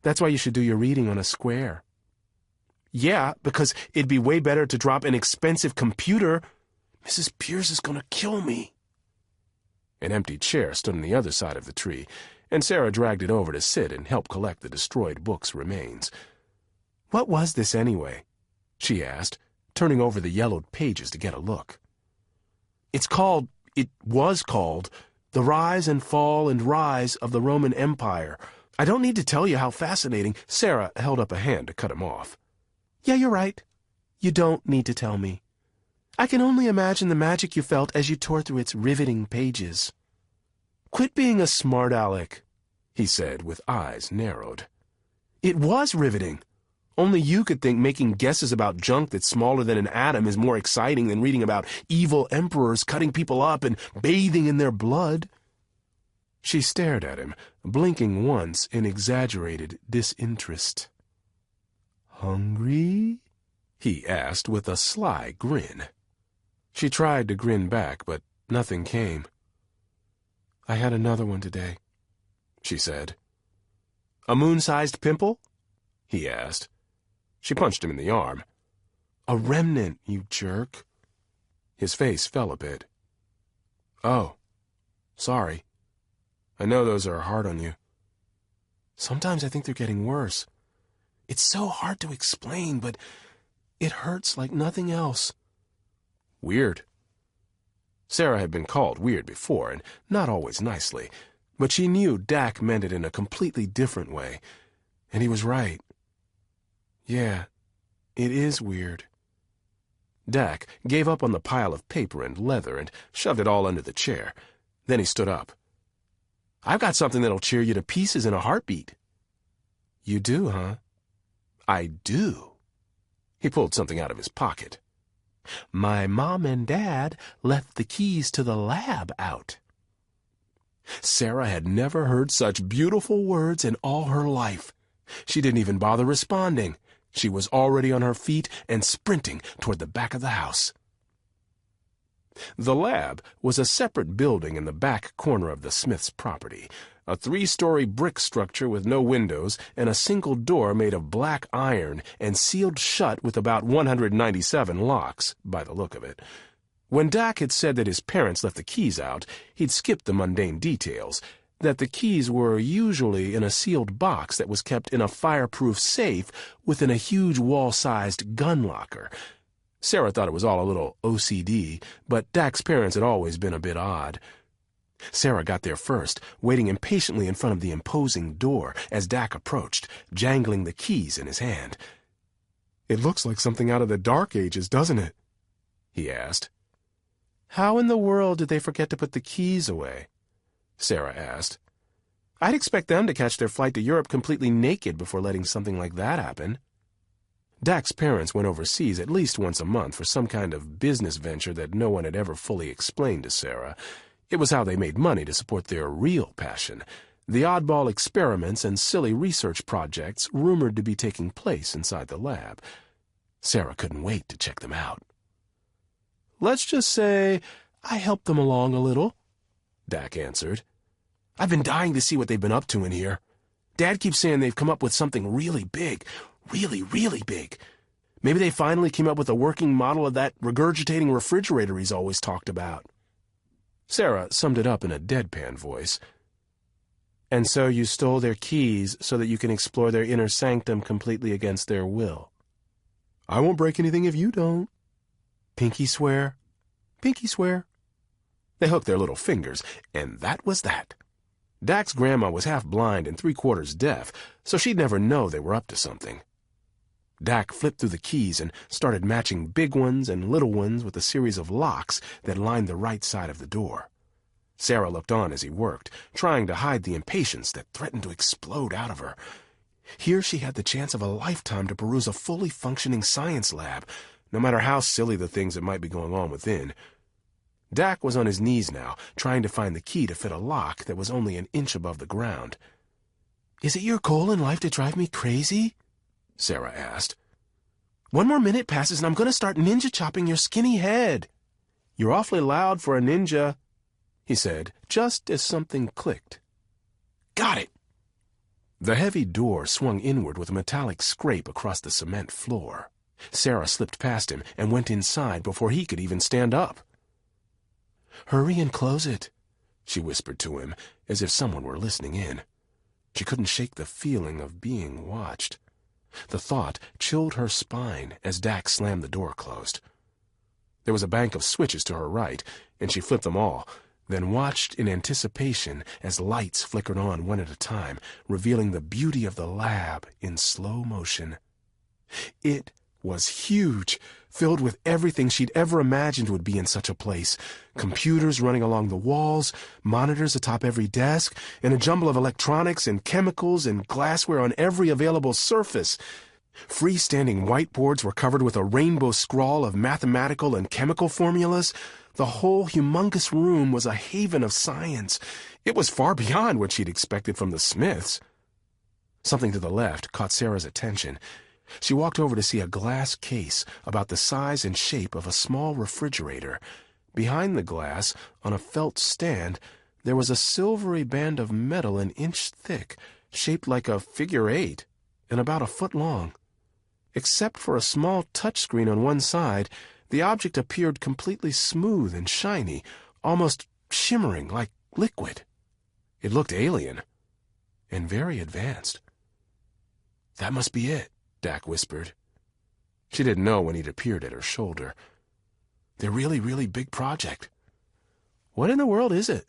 That's why you should do your reading on a square." "Yeah, because it'd be way better to drop an expensive computer. Mrs. Pierce is going to kill me." An empty chair stood on the other side of the tree, and Sera dragged it over to sit and help collect the destroyed book's remains. "What was this anyway?" she asked, turning over the yellowed pages to get a look. It was called, The Rise and Fall and Rise of the Roman Empire. I don't need to tell you how fascinating." Sera held up a hand to cut him off. "Yeah, you're right. You don't need to tell me. I can only imagine the magic you felt as you tore through its riveting pages." "Quit being a smart aleck," he said with eyes narrowed. "It was riveting. Only you could think making guesses about junk that's smaller than an atom is more exciting than reading about evil emperors cutting people up and bathing in their blood." She stared at him, blinking once in exaggerated disinterest. "Hungry?" he asked with a sly grin. She tried to grin back, but nothing came. "I had another one today," she said. "A moon-sized pimple?" he asked. She punched him in the arm. "A remnant, you jerk." His face fell a bit. "Oh, sorry. I know those are hard on you." "Sometimes I think they're getting worse. It's so hard to explain, but it hurts like nothing else." "Weird." Sera had been called weird before, and not always nicely, but she knew Dak meant it in a completely different way, and he was right. "Yeah, it is weird." Dak gave up on the pile of paper and leather and shoved it all under the chair. Then he stood up. "I've got something that'll cheer you to pieces in a heartbeat." "You do, huh?" "I do." He pulled something out of his pocket. "My mom and dad left the keys to the lab out." Sera had never heard such beautiful words in all her life. She didn't even bother responding. She was already on her feet and sprinting toward the back of the house. The lab was a separate building in the back corner of the Smiths' property, a 3-story brick structure with no windows and a single door made of black iron and sealed shut with about 197 locks, by the look of it. When Dak had said that his parents left the keys out, he'd skipped the mundane details, that the keys were usually in a sealed box that was kept in a fireproof safe within a huge wall-sized gun locker. Sera thought it was all a little OCD, but Dak's parents had always been a bit odd. Sera got there first, waiting impatiently in front of the imposing door as Dak approached, jangling the keys in his hand. "It looks like something out of the Dark Ages, doesn't it?" he asked. "How in the world did they forget to put the keys away?" Sera asked. "I'd expect them to catch their flight to Europe completely naked before letting something like that happen." Dak's parents went overseas at least once a month for some kind of business venture that no one had ever fully explained to Sera. It was how they made money to support their real passion, the oddball experiments and silly research projects rumored to be taking place inside the lab. Sera couldn't wait to check them out. "Let's just say I helped them along a little," Dak answered. "I've been dying to see what they've been up to in here. Dad keeps saying they've come up with something really big, really, really big. Maybe they finally came up with a working model of that regurgitating refrigerator he's always talked about." Sera summed it up in a deadpan voice. And so you stole their keys so that you can explore their inner sanctum completely against their will. I won't break anything if you don't. Pinky swear? Pinky swear. They hooked their little fingers, and that was that. Dak's grandma was half blind and 3/4 deaf, so she'd never know they were up to something. Dak flipped through the keys and started matching big ones and little ones with a series of locks that lined the right side of the door. Sera looked on as he worked, trying to hide the impatience that threatened to explode out of her. Here she had the chance of a lifetime to peruse a fully functioning science lab, no matter how silly the things that might be going on within. Dak was on his knees now, trying to find the key to fit a lock that was only an inch above the ground. "Is it your goal in life to drive me crazy?" Sera asked. "One more minute passes and I'm going to start ninja chopping your skinny head." "You're awfully loud for a ninja," he said, just as something clicked. "Got it!" The heavy door swung inward with a metallic scrape across the cement floor. Sera slipped past him and went inside before he could even stand up. "Hurry and close it," she whispered to him, as if someone were listening in. She couldn't shake the feeling of being watched. The thought chilled her spine as Dak slammed the door closed. There was a bank of switches to her right, and she flipped them all, then watched in anticipation as lights flickered on one at a time, revealing the beauty of the lab in slow motion. It was huge, filled with everything she'd ever imagined would be in such a place. Computers running along the walls, monitors atop every desk, and a jumble of electronics and chemicals and glassware on every available surface. Freestanding whiteboards were covered with a rainbow scrawl of mathematical and chemical formulas. The whole humongous room was a haven of science. It was far beyond what she'd expected from the Smiths. Something to the left caught Sera's attention. She walked over to see a glass case about the size and shape of a small refrigerator. Behind the glass, on a felt stand, there was a silvery band of metal an inch thick, shaped like a figure 8, and about a foot long. Except for a small touchscreen on one side, the object appeared completely smooth and shiny, almost shimmering like liquid. It looked alien, and very advanced. "That must be it," Dak whispered. She didn't know when he'd appeared at her shoulder. "They're really big project. What in the world is it?"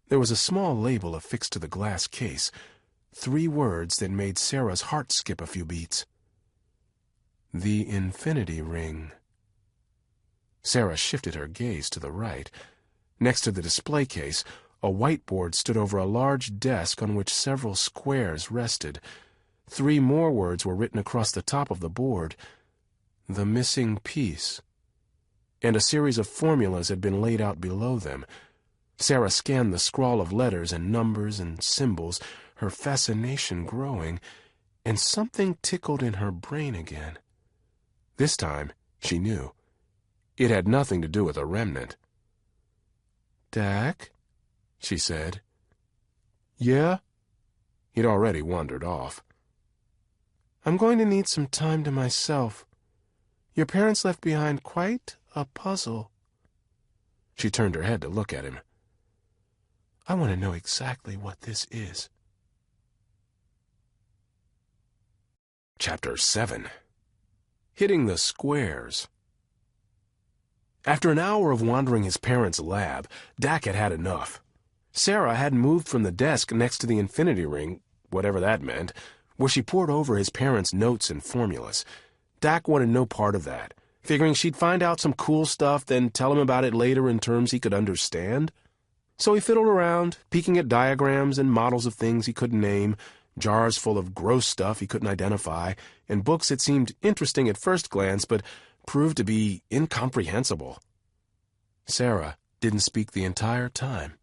There was a small label affixed to the glass case, 3 words that made Sera's heart skip a few beats. "The Infinity Ring." Sera shifted her gaze to the right. Next to the display case, a whiteboard stood over a large desk on which several squares rested. 3 more words were written across the top of the board: "The missing piece." And a series of formulas had been laid out below them. Sera scanned the scrawl of letters and numbers and symbols, her fascination growing, and something tickled in her brain again. This time, she knew. It had nothing to do with a remnant. "Dak?" she said. "Yeah?" He'd already wandered off. "I'm going to need some time to myself. Your parents left behind quite a puzzle." She turned her head to look at him. "I want to know exactly what this is." Chapter 7. Hitting the Squares. After an hour of wandering his parents' lab, Dak had had enough. Sera hadn't moved from the desk next to the Infinity Ring, whatever that meant, where she pored over his parents' notes and formulas. Dak wanted no part of that, figuring she'd find out some cool stuff, then tell him about it later in terms he could understand. So he fiddled around, peeking at diagrams and models of things he couldn't name, jars full of gross stuff he couldn't identify, and books that seemed interesting at first glance but proved to be incomprehensible. Sera didn't speak the entire time.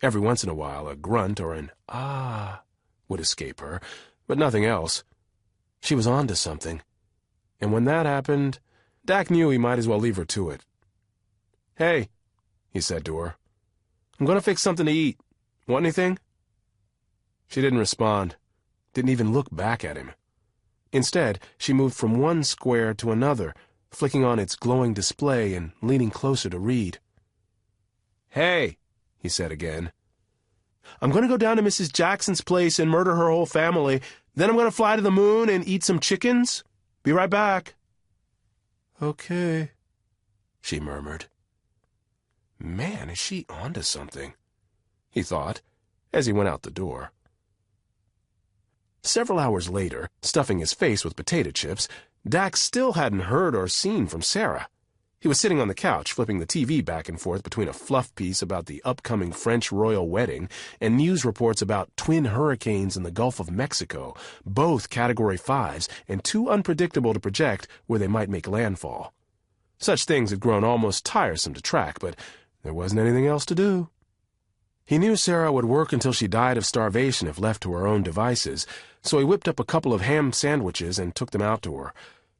Every once in a while, a grunt or an "ah" would escape her, but nothing else. She was on to something. And when that happened, Dak knew he might as well leave her to it. "Hey," he said to her. "I'm going to fix something to eat. Want anything?" She didn't respond, didn't even look back at him. Instead, she moved from one square to another, flicking on its glowing display and leaning closer to read. "Hey," he said again. I'm going to go down to Mrs. Jackson's place and murder her whole family. Then I'm going to fly to the moon and eat some chickens. Be right back." "Okay," she murmured. Man, is she onto something, he thought, as he went out the door. Several hours later, stuffing his face with potato chips, Dax still hadn't heard or seen from Sera. He was sitting on the couch, flipping the TV back and forth between a fluff piece about the upcoming French royal wedding and news reports about twin hurricanes in the Gulf of Mexico, both Category 5s and too unpredictable to project where they might make landfall. Such things had grown almost tiresome to track, but there wasn't anything else to do. He knew Sera would work until she died of starvation if left to her own devices, so he whipped up a couple of ham sandwiches and took them out to her.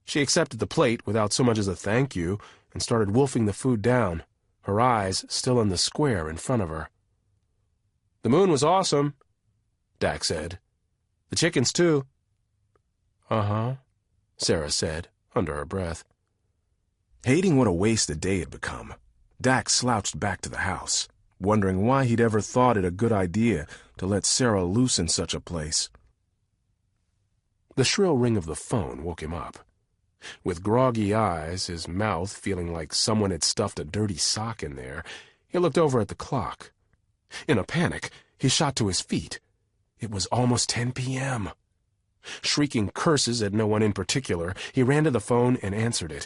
She accepted the plate without so much as a thank you and started wolfing the food down, her eyes still on the square in front of her. "The moon was awesome," Dax said. "The chickens, too." "Uh-huh," Sera said, under her breath. Hating what a waste the day had become, Dax slouched back to the house, wondering why he'd ever thought it a good idea to let Sera loose in such a place. The shrill ring of the phone woke him up. With groggy eyes, his mouth feeling like someone had stuffed a dirty sock in there, he looked over at the clock. In a panic, he shot to his feet. It was almost 10 p.m. Shrieking curses at no one in particular, he ran to the phone and answered it.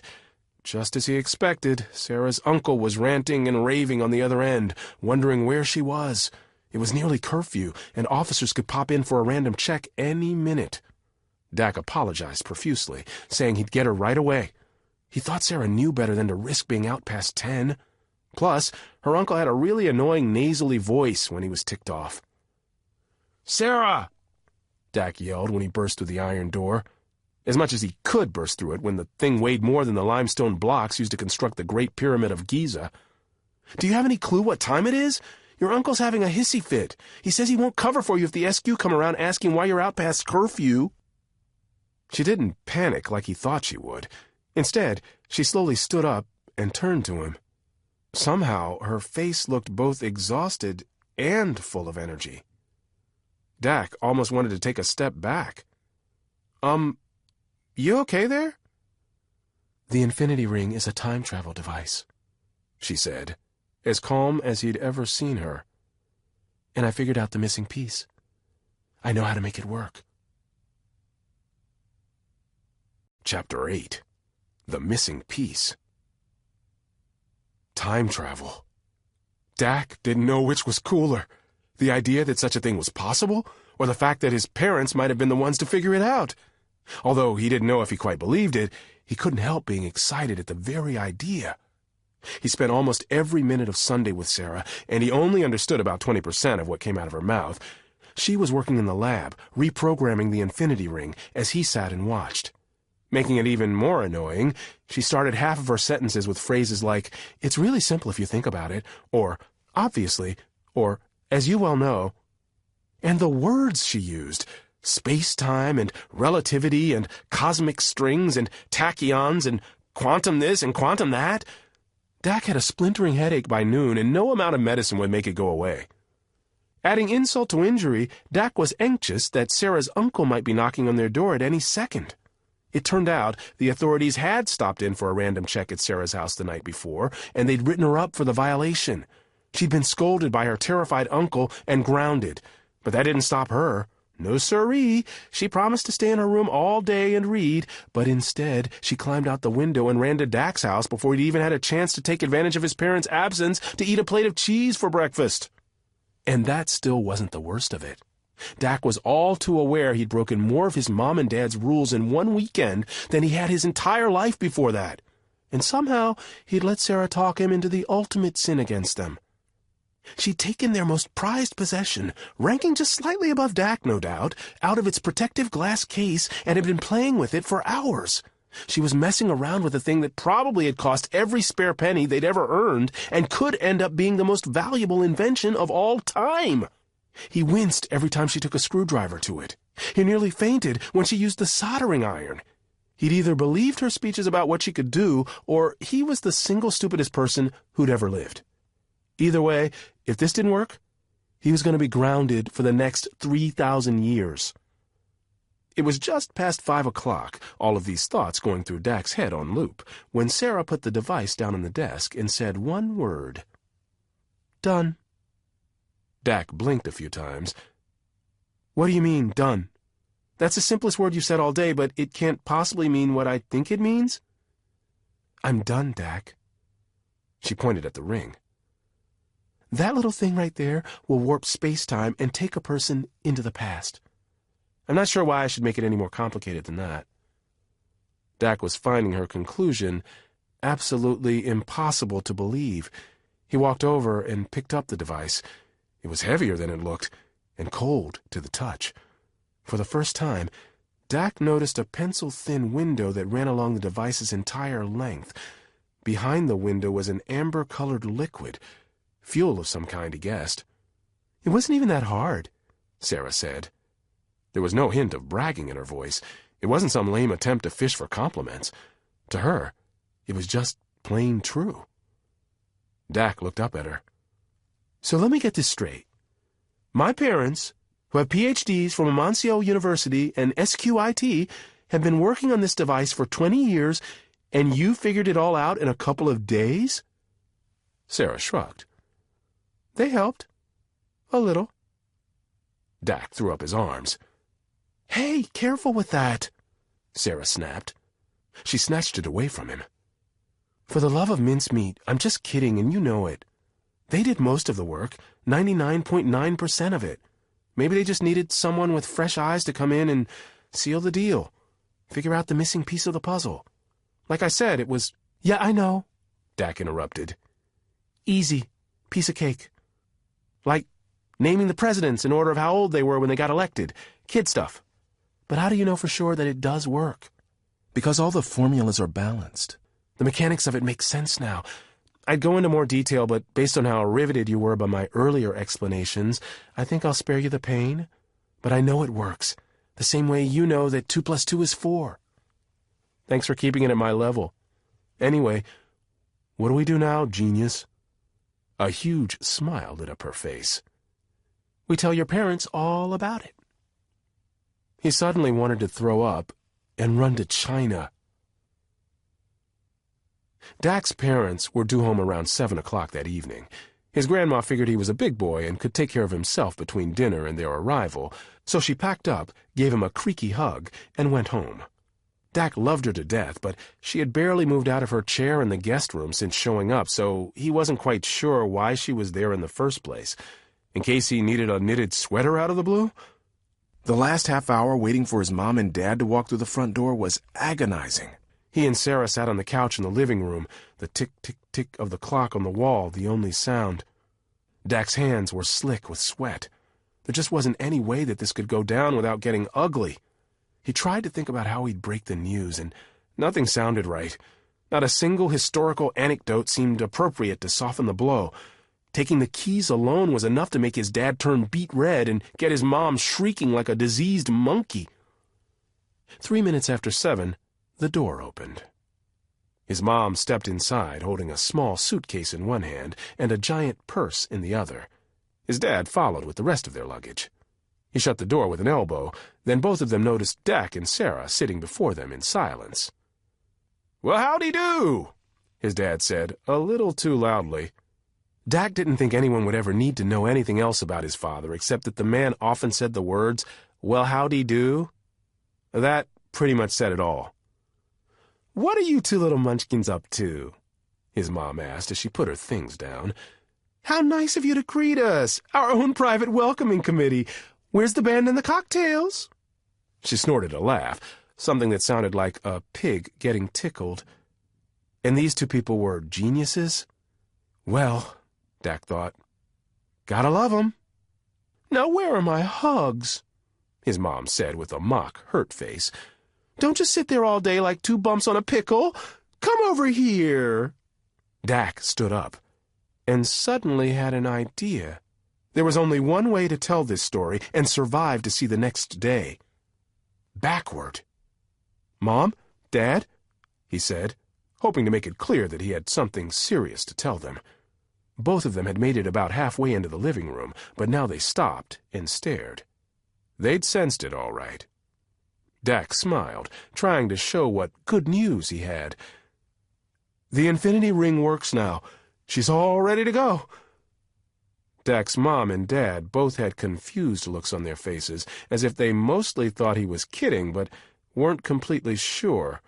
Just as he expected, Sera's uncle was ranting and raving on the other end, wondering where she was. It was nearly curfew, and officers could pop in for a random check any minute. Dak apologized profusely, saying he'd get her right away. He thought Sera knew better than to risk being out past 10. Plus, her uncle had a really annoying nasally voice when he was ticked off. "Sera!" Dak yelled when he burst through the iron door. As much as he could burst through it when the thing weighed more than the limestone blocks used to construct the Great Pyramid of Giza. "Do you have any clue what time it is? Your uncle's having a hissy fit. He says he won't cover for you if the SQ come around asking why you're out past curfew." She didn't panic like he thought she would. Instead, she slowly stood up and turned to him. Somehow, her face looked both exhausted and full of energy. Dak almost wanted to take a step back. You okay there?" "The Infinity Ring is a time travel device," she said, as calm as he'd ever seen her. "And I figured out the missing piece. I know how to make it work." Chapter 8. The Missing Piece. Time travel. Dak didn't know which was cooler, the idea that such a thing was possible, or the fact that his parents might have been the ones to figure it out. Although he didn't know if he quite believed it, he couldn't help being excited at the very idea. He spent almost every minute of Sunday with Sera, and he only understood about 20% of what came out of her mouth. She was working in the lab, reprogramming the Infinity Ring, as he sat and watched. Making it even more annoying, she started half of her sentences with phrases like, "It's really simple if you think about it," or "obviously," or "as you well know." And the words she used, space-time and relativity and cosmic strings and tachyons and quantum this and quantum that. Dak had a splintering headache by noon, and no amount of medicine would make it go away. Adding insult to injury, Dak was anxious that Sera's uncle might be knocking on their door at any second. It turned out the authorities had stopped in for a random check at Sera's house the night before, and they'd written her up for the violation. She'd been scolded by her terrified uncle and grounded, but that didn't stop her. No siree. She promised to stay in her room all day and read, but instead she climbed out the window and ran to Dak's house before he'd even had a chance to take advantage of his parents' absence to eat a plate of cheese for breakfast. And that still wasn't the worst of it. Dak was all too aware he'd broken more of his mom and dad's rules in one weekend than he had his entire life before that. And somehow he'd let Sera talk him into the ultimate sin against them. She'd taken their most prized possession, ranking just slightly above Dak, no doubt, out of its protective glass case and had been playing with it for hours. She was messing around with a thing that probably had cost every spare penny they'd ever earned and could end up being the most valuable invention of all time. He winced every time she took a screwdriver to it. He nearly fainted when she used the soldering iron. He'd either believed her speeches about what she could do, or he was the single stupidest person who'd ever lived. Either way, if this didn't work, He was going to be grounded for the next 3,000 years. It was just past 5 o'clock, all of these thoughts going through Dak's head on loop, when Sera put the device down on the desk and said one word. "Done." Dak blinked a few times. "What do you mean, done? That's the simplest word you've said all day, but it can't possibly mean what I think it means." "I'm done, Dak." She pointed at the ring. "That little thing right there will warp space-time and take a person into the past. I'm not sure why I should make it any more complicated than that." Dak was finding her conclusion absolutely impossible to believe. He walked over and picked up the device. It was heavier than it looked, and cold to the touch. For the first time, Dak noticed a pencil-thin window that ran along the device's entire length. Behind the window was an amber-colored liquid, fuel of some kind, he guessed. "It wasn't even that hard," Sera said. There was no hint of bragging in her voice. It wasn't some lame attempt to fish for compliments. To her, it was just plain true. Dak looked up at her. "So let me get this straight. My parents, who have PhDs from Amancio University and SQIT, have been working on this device for 20 years, and you figured it all out in a couple of days?" Sera shrugged. "They helped. A little." Dak threw up his arms. "Hey, careful with that," Sera snapped. She snatched it away from him. "For the love of mincemeat, I'm just kidding, and you know it. They did most of the work, 99.9% of it. Maybe they just needed someone with fresh eyes to come in and seal the deal, figure out the missing piece of the puzzle. Like I said, it was—" "Yeah, I know," Dak interrupted. "Easy. Piece of cake. Like naming the presidents in order of how old they were when they got elected. Kid stuff. But how do you know for sure that it does work?" "Because all the formulas are balanced. The mechanics of it make sense now. I'd go into more detail, but based on how riveted you were by my earlier explanations, I think I'll spare you the pain. But I know it works, the same way you know that 2 + 2 is 4. Thanks for keeping it at my level. Anyway, what do we do now, genius?" A huge smile lit up her face. "We tell your parents all about it." He suddenly wanted to throw up and run to China. Dak's parents were due home around 7 o'clock that evening. His grandma figured he was a big boy and could take care of himself between dinner and their arrival, so she packed up, gave him a creaky hug, and went home. Dak loved her to death, but she had barely moved out of her chair in the guest room since showing up, so he wasn't quite sure why she was there in the first place. In case he needed a knitted sweater out of the blue? The last half hour waiting for his mom and dad to walk through the front door was agonizing. He and Sera sat on the couch in the living room, the tick-tick-tick of the clock on the wall the only sound. Dak's hands were slick with sweat. There just wasn't any way that this could go down without getting ugly. He tried to think about how he'd break the news, and nothing sounded right. Not a single historical anecdote seemed appropriate to soften the blow. Taking the keys alone was enough to make his dad turn beet red and get his mom shrieking like a diseased monkey. 3 minutes after 7, the door opened. His mom stepped inside, holding a small suitcase in one hand and a giant purse in the other. His dad followed with the rest of their luggage. He shut the door with an elbow, then both of them noticed Dak and Sera sitting before them in silence. "Well, howdy-do," his dad said, a little too loudly. Dak didn't think anyone would ever need to know anything else about his father, except that the man often said the words, "Well, howdy-do." That pretty much said it all. "What are you two little munchkins up to?" his mom asked as she put her things down. "How nice of you to greet us, our own private welcoming committee. Where's the band and the cocktails?" She snorted a laugh, something that sounded like a pig getting tickled. And these two people were geniuses? Well, Dak thought, gotta love 'em. "Now where are my hugs?" his mom said with a mock hurt face. "Don't just sit there all day like 2 bumps on a pickle. Come over here." Dak stood up and suddenly had an idea. There was only one way to tell this story and survive to see the next day. Backward. "Mom, Dad," he said, hoping to make it clear that he had something serious to tell them. Both of them had made it about halfway into the living room, but now they stopped and stared. They'd sensed it all right. Dak smiled, trying to show what good news he had. "The Infinity Ring works now. She's all ready to go." Dak's mom and dad both had confused looks on their faces, as if they mostly thought he was kidding, but weren't completely sure.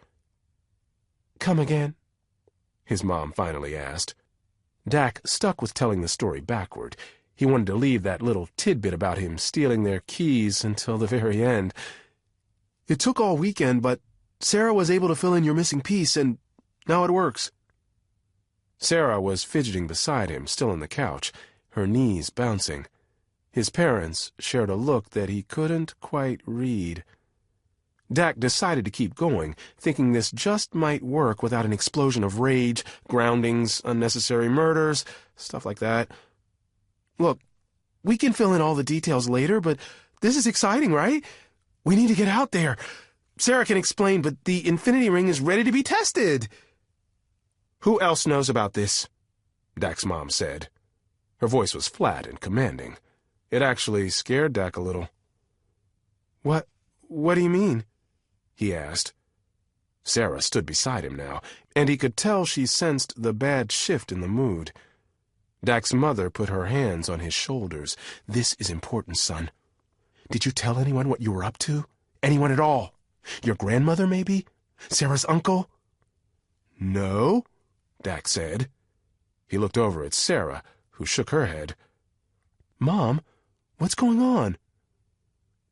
"Come again?" his mom finally asked. Dak stuck with telling the story backward. He wanted to leave that little tidbit about him stealing their keys until the very end. "It took all weekend, but Sera was able to fill in your missing piece, and now it works." Sera was fidgeting beside him, still on the couch, her knees bouncing. His parents shared a look that he couldn't quite read. Dak decided to keep going, thinking this just might work without an explosion of rage, groundings, unnecessary murders, stuff like that. "Look, we can fill in all the details later, but this is exciting, right? We need to get out there. Sera can explain, but the Infinity Ring is ready to be tested." "Who else knows about this?" Dak's mom said. Her voice was flat and commanding. It actually scared Dak a little. What do you mean?" he asked. Sera stood beside him now, and he could tell she sensed the bad shift in the mood. Dak's mother put her hands on his shoulders. "This is important, son. Did you tell anyone what you were up to? Anyone at all? Your grandmother, maybe? Sera's uncle?" "No," Dak said. He looked over at Sera, who shook her head. "Mom, what's going on?"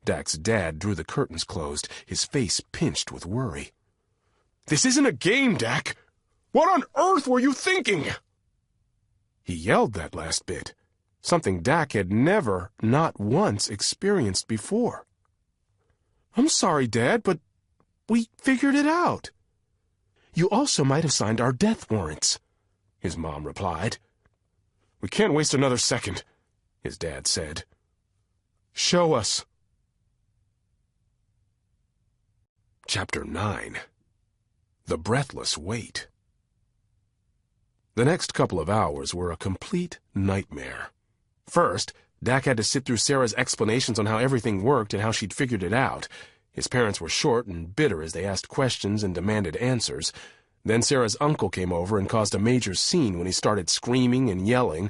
Dak's dad drew the curtains closed, his face pinched with worry. "This isn't a game, Dak. What on earth were you thinking?" He yelled that last bit, something Dak had never, not once, experienced before. "I'm sorry, Dad, but we figured it out." "You also might have signed our death warrants," his mom replied. "We can't waste another second," his dad said. "Show us." Chapter 9. The Breathless Wait. The next couple of hours were a complete nightmare. First, Dak had to sit through Sera's explanations on how everything worked and how she'd figured it out. His parents were short and bitter as they asked questions and demanded answers. Then Sera's uncle came over and caused a major scene when he started screaming and yelling.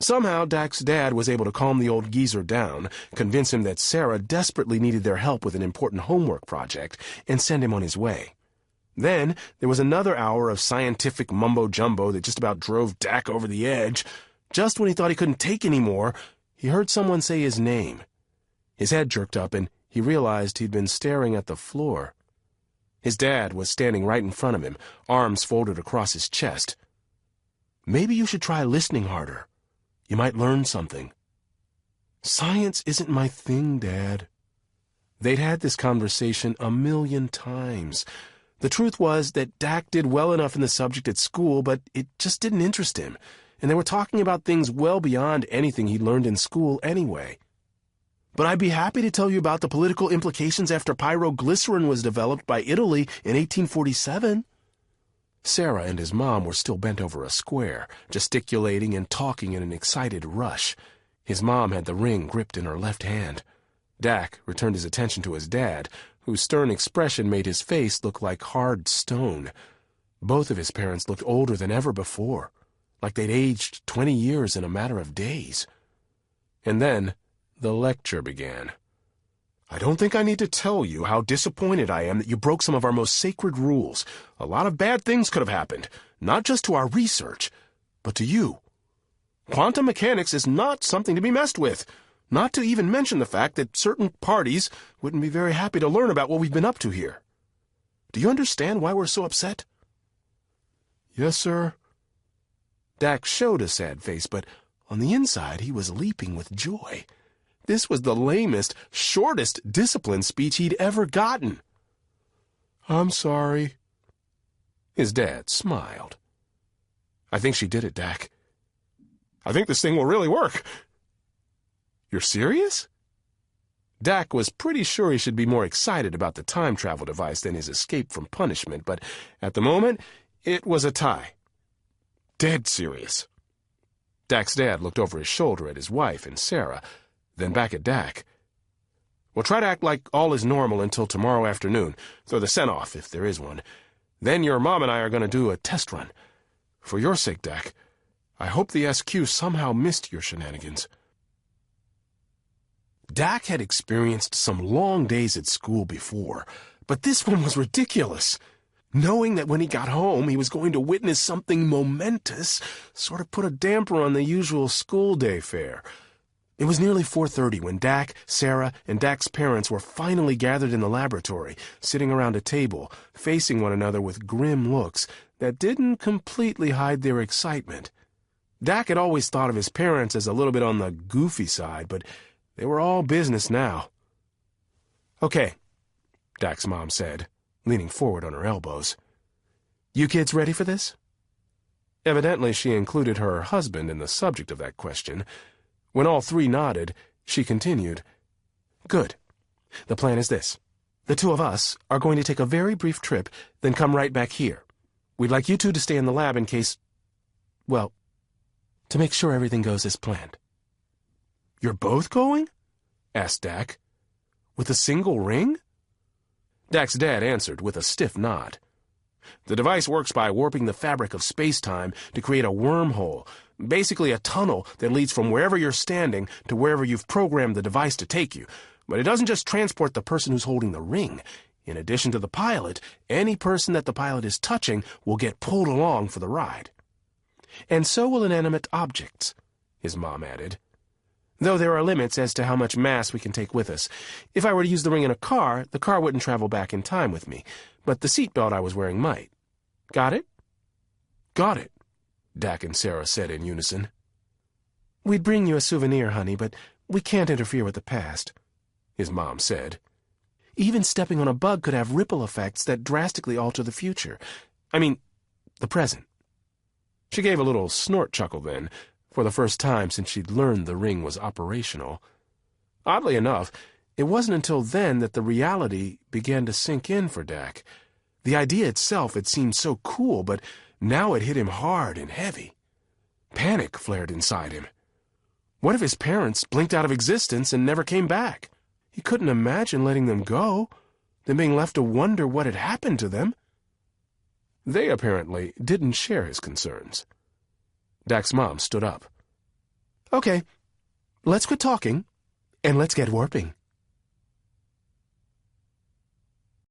Somehow, Dak's dad was able to calm the old geezer down, convince him that Sera desperately needed their help with an important homework project, and send him on his way. Then, there was another hour of scientific mumbo-jumbo that just about drove Dak over the edge. Just when he thought he couldn't take any more, he heard someone say his name. His head jerked up, and he realized he'd been staring at the floor. His dad was standing right in front of him, arms folded across his chest. "Maybe you should try listening harder. You might learn something." "Science isn't my thing, Dad." They'd had this conversation a million times. The truth was that Dak did well enough in the subject at school, but it just didn't interest him, and they were talking about things well beyond anything he'd learned in school anyway. "But I'd be happy to tell you about the political implications after pyroglycerin was developed by Italy in 1847. Sera and his mom were still bent over a square, gesticulating and talking in an excited rush. His mom had the ring gripped in her left hand. Dak returned his attention to his dad, whose stern expression made his face look like hard stone. Both of his parents looked older than ever before, like they'd aged 20 years in a matter of days. And then the lecture began. "I don't think I need to tell you how disappointed I am that you broke some of our most sacred rules. A lot of bad things could have happened, not just to our research, but to you. Quantum mechanics is not something to be messed with, not to even mention the fact that certain parties wouldn't be very happy to learn about what we've been up to here. Do you understand why we're so upset?" "Yes, sir." Dak showed a sad face, but on the inside he was leaping with joy. This was the lamest, shortest discipline speech he'd ever gotten. "I'm sorry." His dad smiled. "I think she did it, Dak. I think this thing will really work." "You're serious?" Dak was pretty sure he should be more excited about the time travel device than his escape from punishment, but at the moment, it was a tie. "Dead serious." Dak's dad looked over his shoulder at his wife and Sera, then back at Dak. "We'll try to act like all is normal until tomorrow afternoon, throw the scent off, if there is one. Then your mom and I are going to do a test run. For your sake, Dak, I hope the SQ somehow missed your shenanigans." Dak had experienced some long days at school before, but this one was ridiculous. Knowing that when he got home he was going to witness something momentous sort of put a damper on the usual school day fare. It was nearly 4:30 when Dak, Sera, and Dak's parents were finally gathered in the laboratory, sitting around a table, facing one another with grim looks that didn't completely hide their excitement. Dak had always thought of his parents as a little bit on the goofy side, but they were all business now. "Okay," Dak's mom said, leaning forward on her elbows. "You kids ready for this?" Evidently she included her husband in the subject of that question. When all three nodded, she continued, "Good. The plan is this. The two of us are going to take a very brief trip, then come right back here. We'd like you two to stay in the lab in case, well, to make sure everything goes as planned." "You're both going?" asked Dak. "With a single ring?" Dak's dad answered with a stiff nod. "The device works by warping the fabric of space-time to create a wormhole, basically a tunnel that leads from wherever you're standing to wherever you've programmed the device to take you. But it doesn't just transport the person who's holding the ring. In addition to the pilot, any person that the pilot is touching will get pulled along for the ride. And so will inanimate objects," his mom added. "Though there are limits as to how much mass we can take with us. If I were to use the ring in a car, the car wouldn't travel back in time with me, but the seatbelt I was wearing might. Got it?" "Got it," Dak and Sera said in unison. "We'd bring you a souvenir, honey, but we can't interfere with the past," his mom said. "Even stepping on a bug could have ripple effects that drastically alter the future. I mean, the present." She gave a little snort chuckle then, for the first time since she'd learned the ring was operational. Oddly enough, it wasn't until then that the reality began to sink in for Dak. The idea itself had seemed so cool, but now it hit him hard and heavy. Panic flared inside him. What if his parents blinked out of existence and never came back? He couldn't imagine letting them go, then being left to wonder what had happened to them. They apparently didn't share his concerns. Dak's mom stood up. "Okay, let's quit talking, and let's get warping."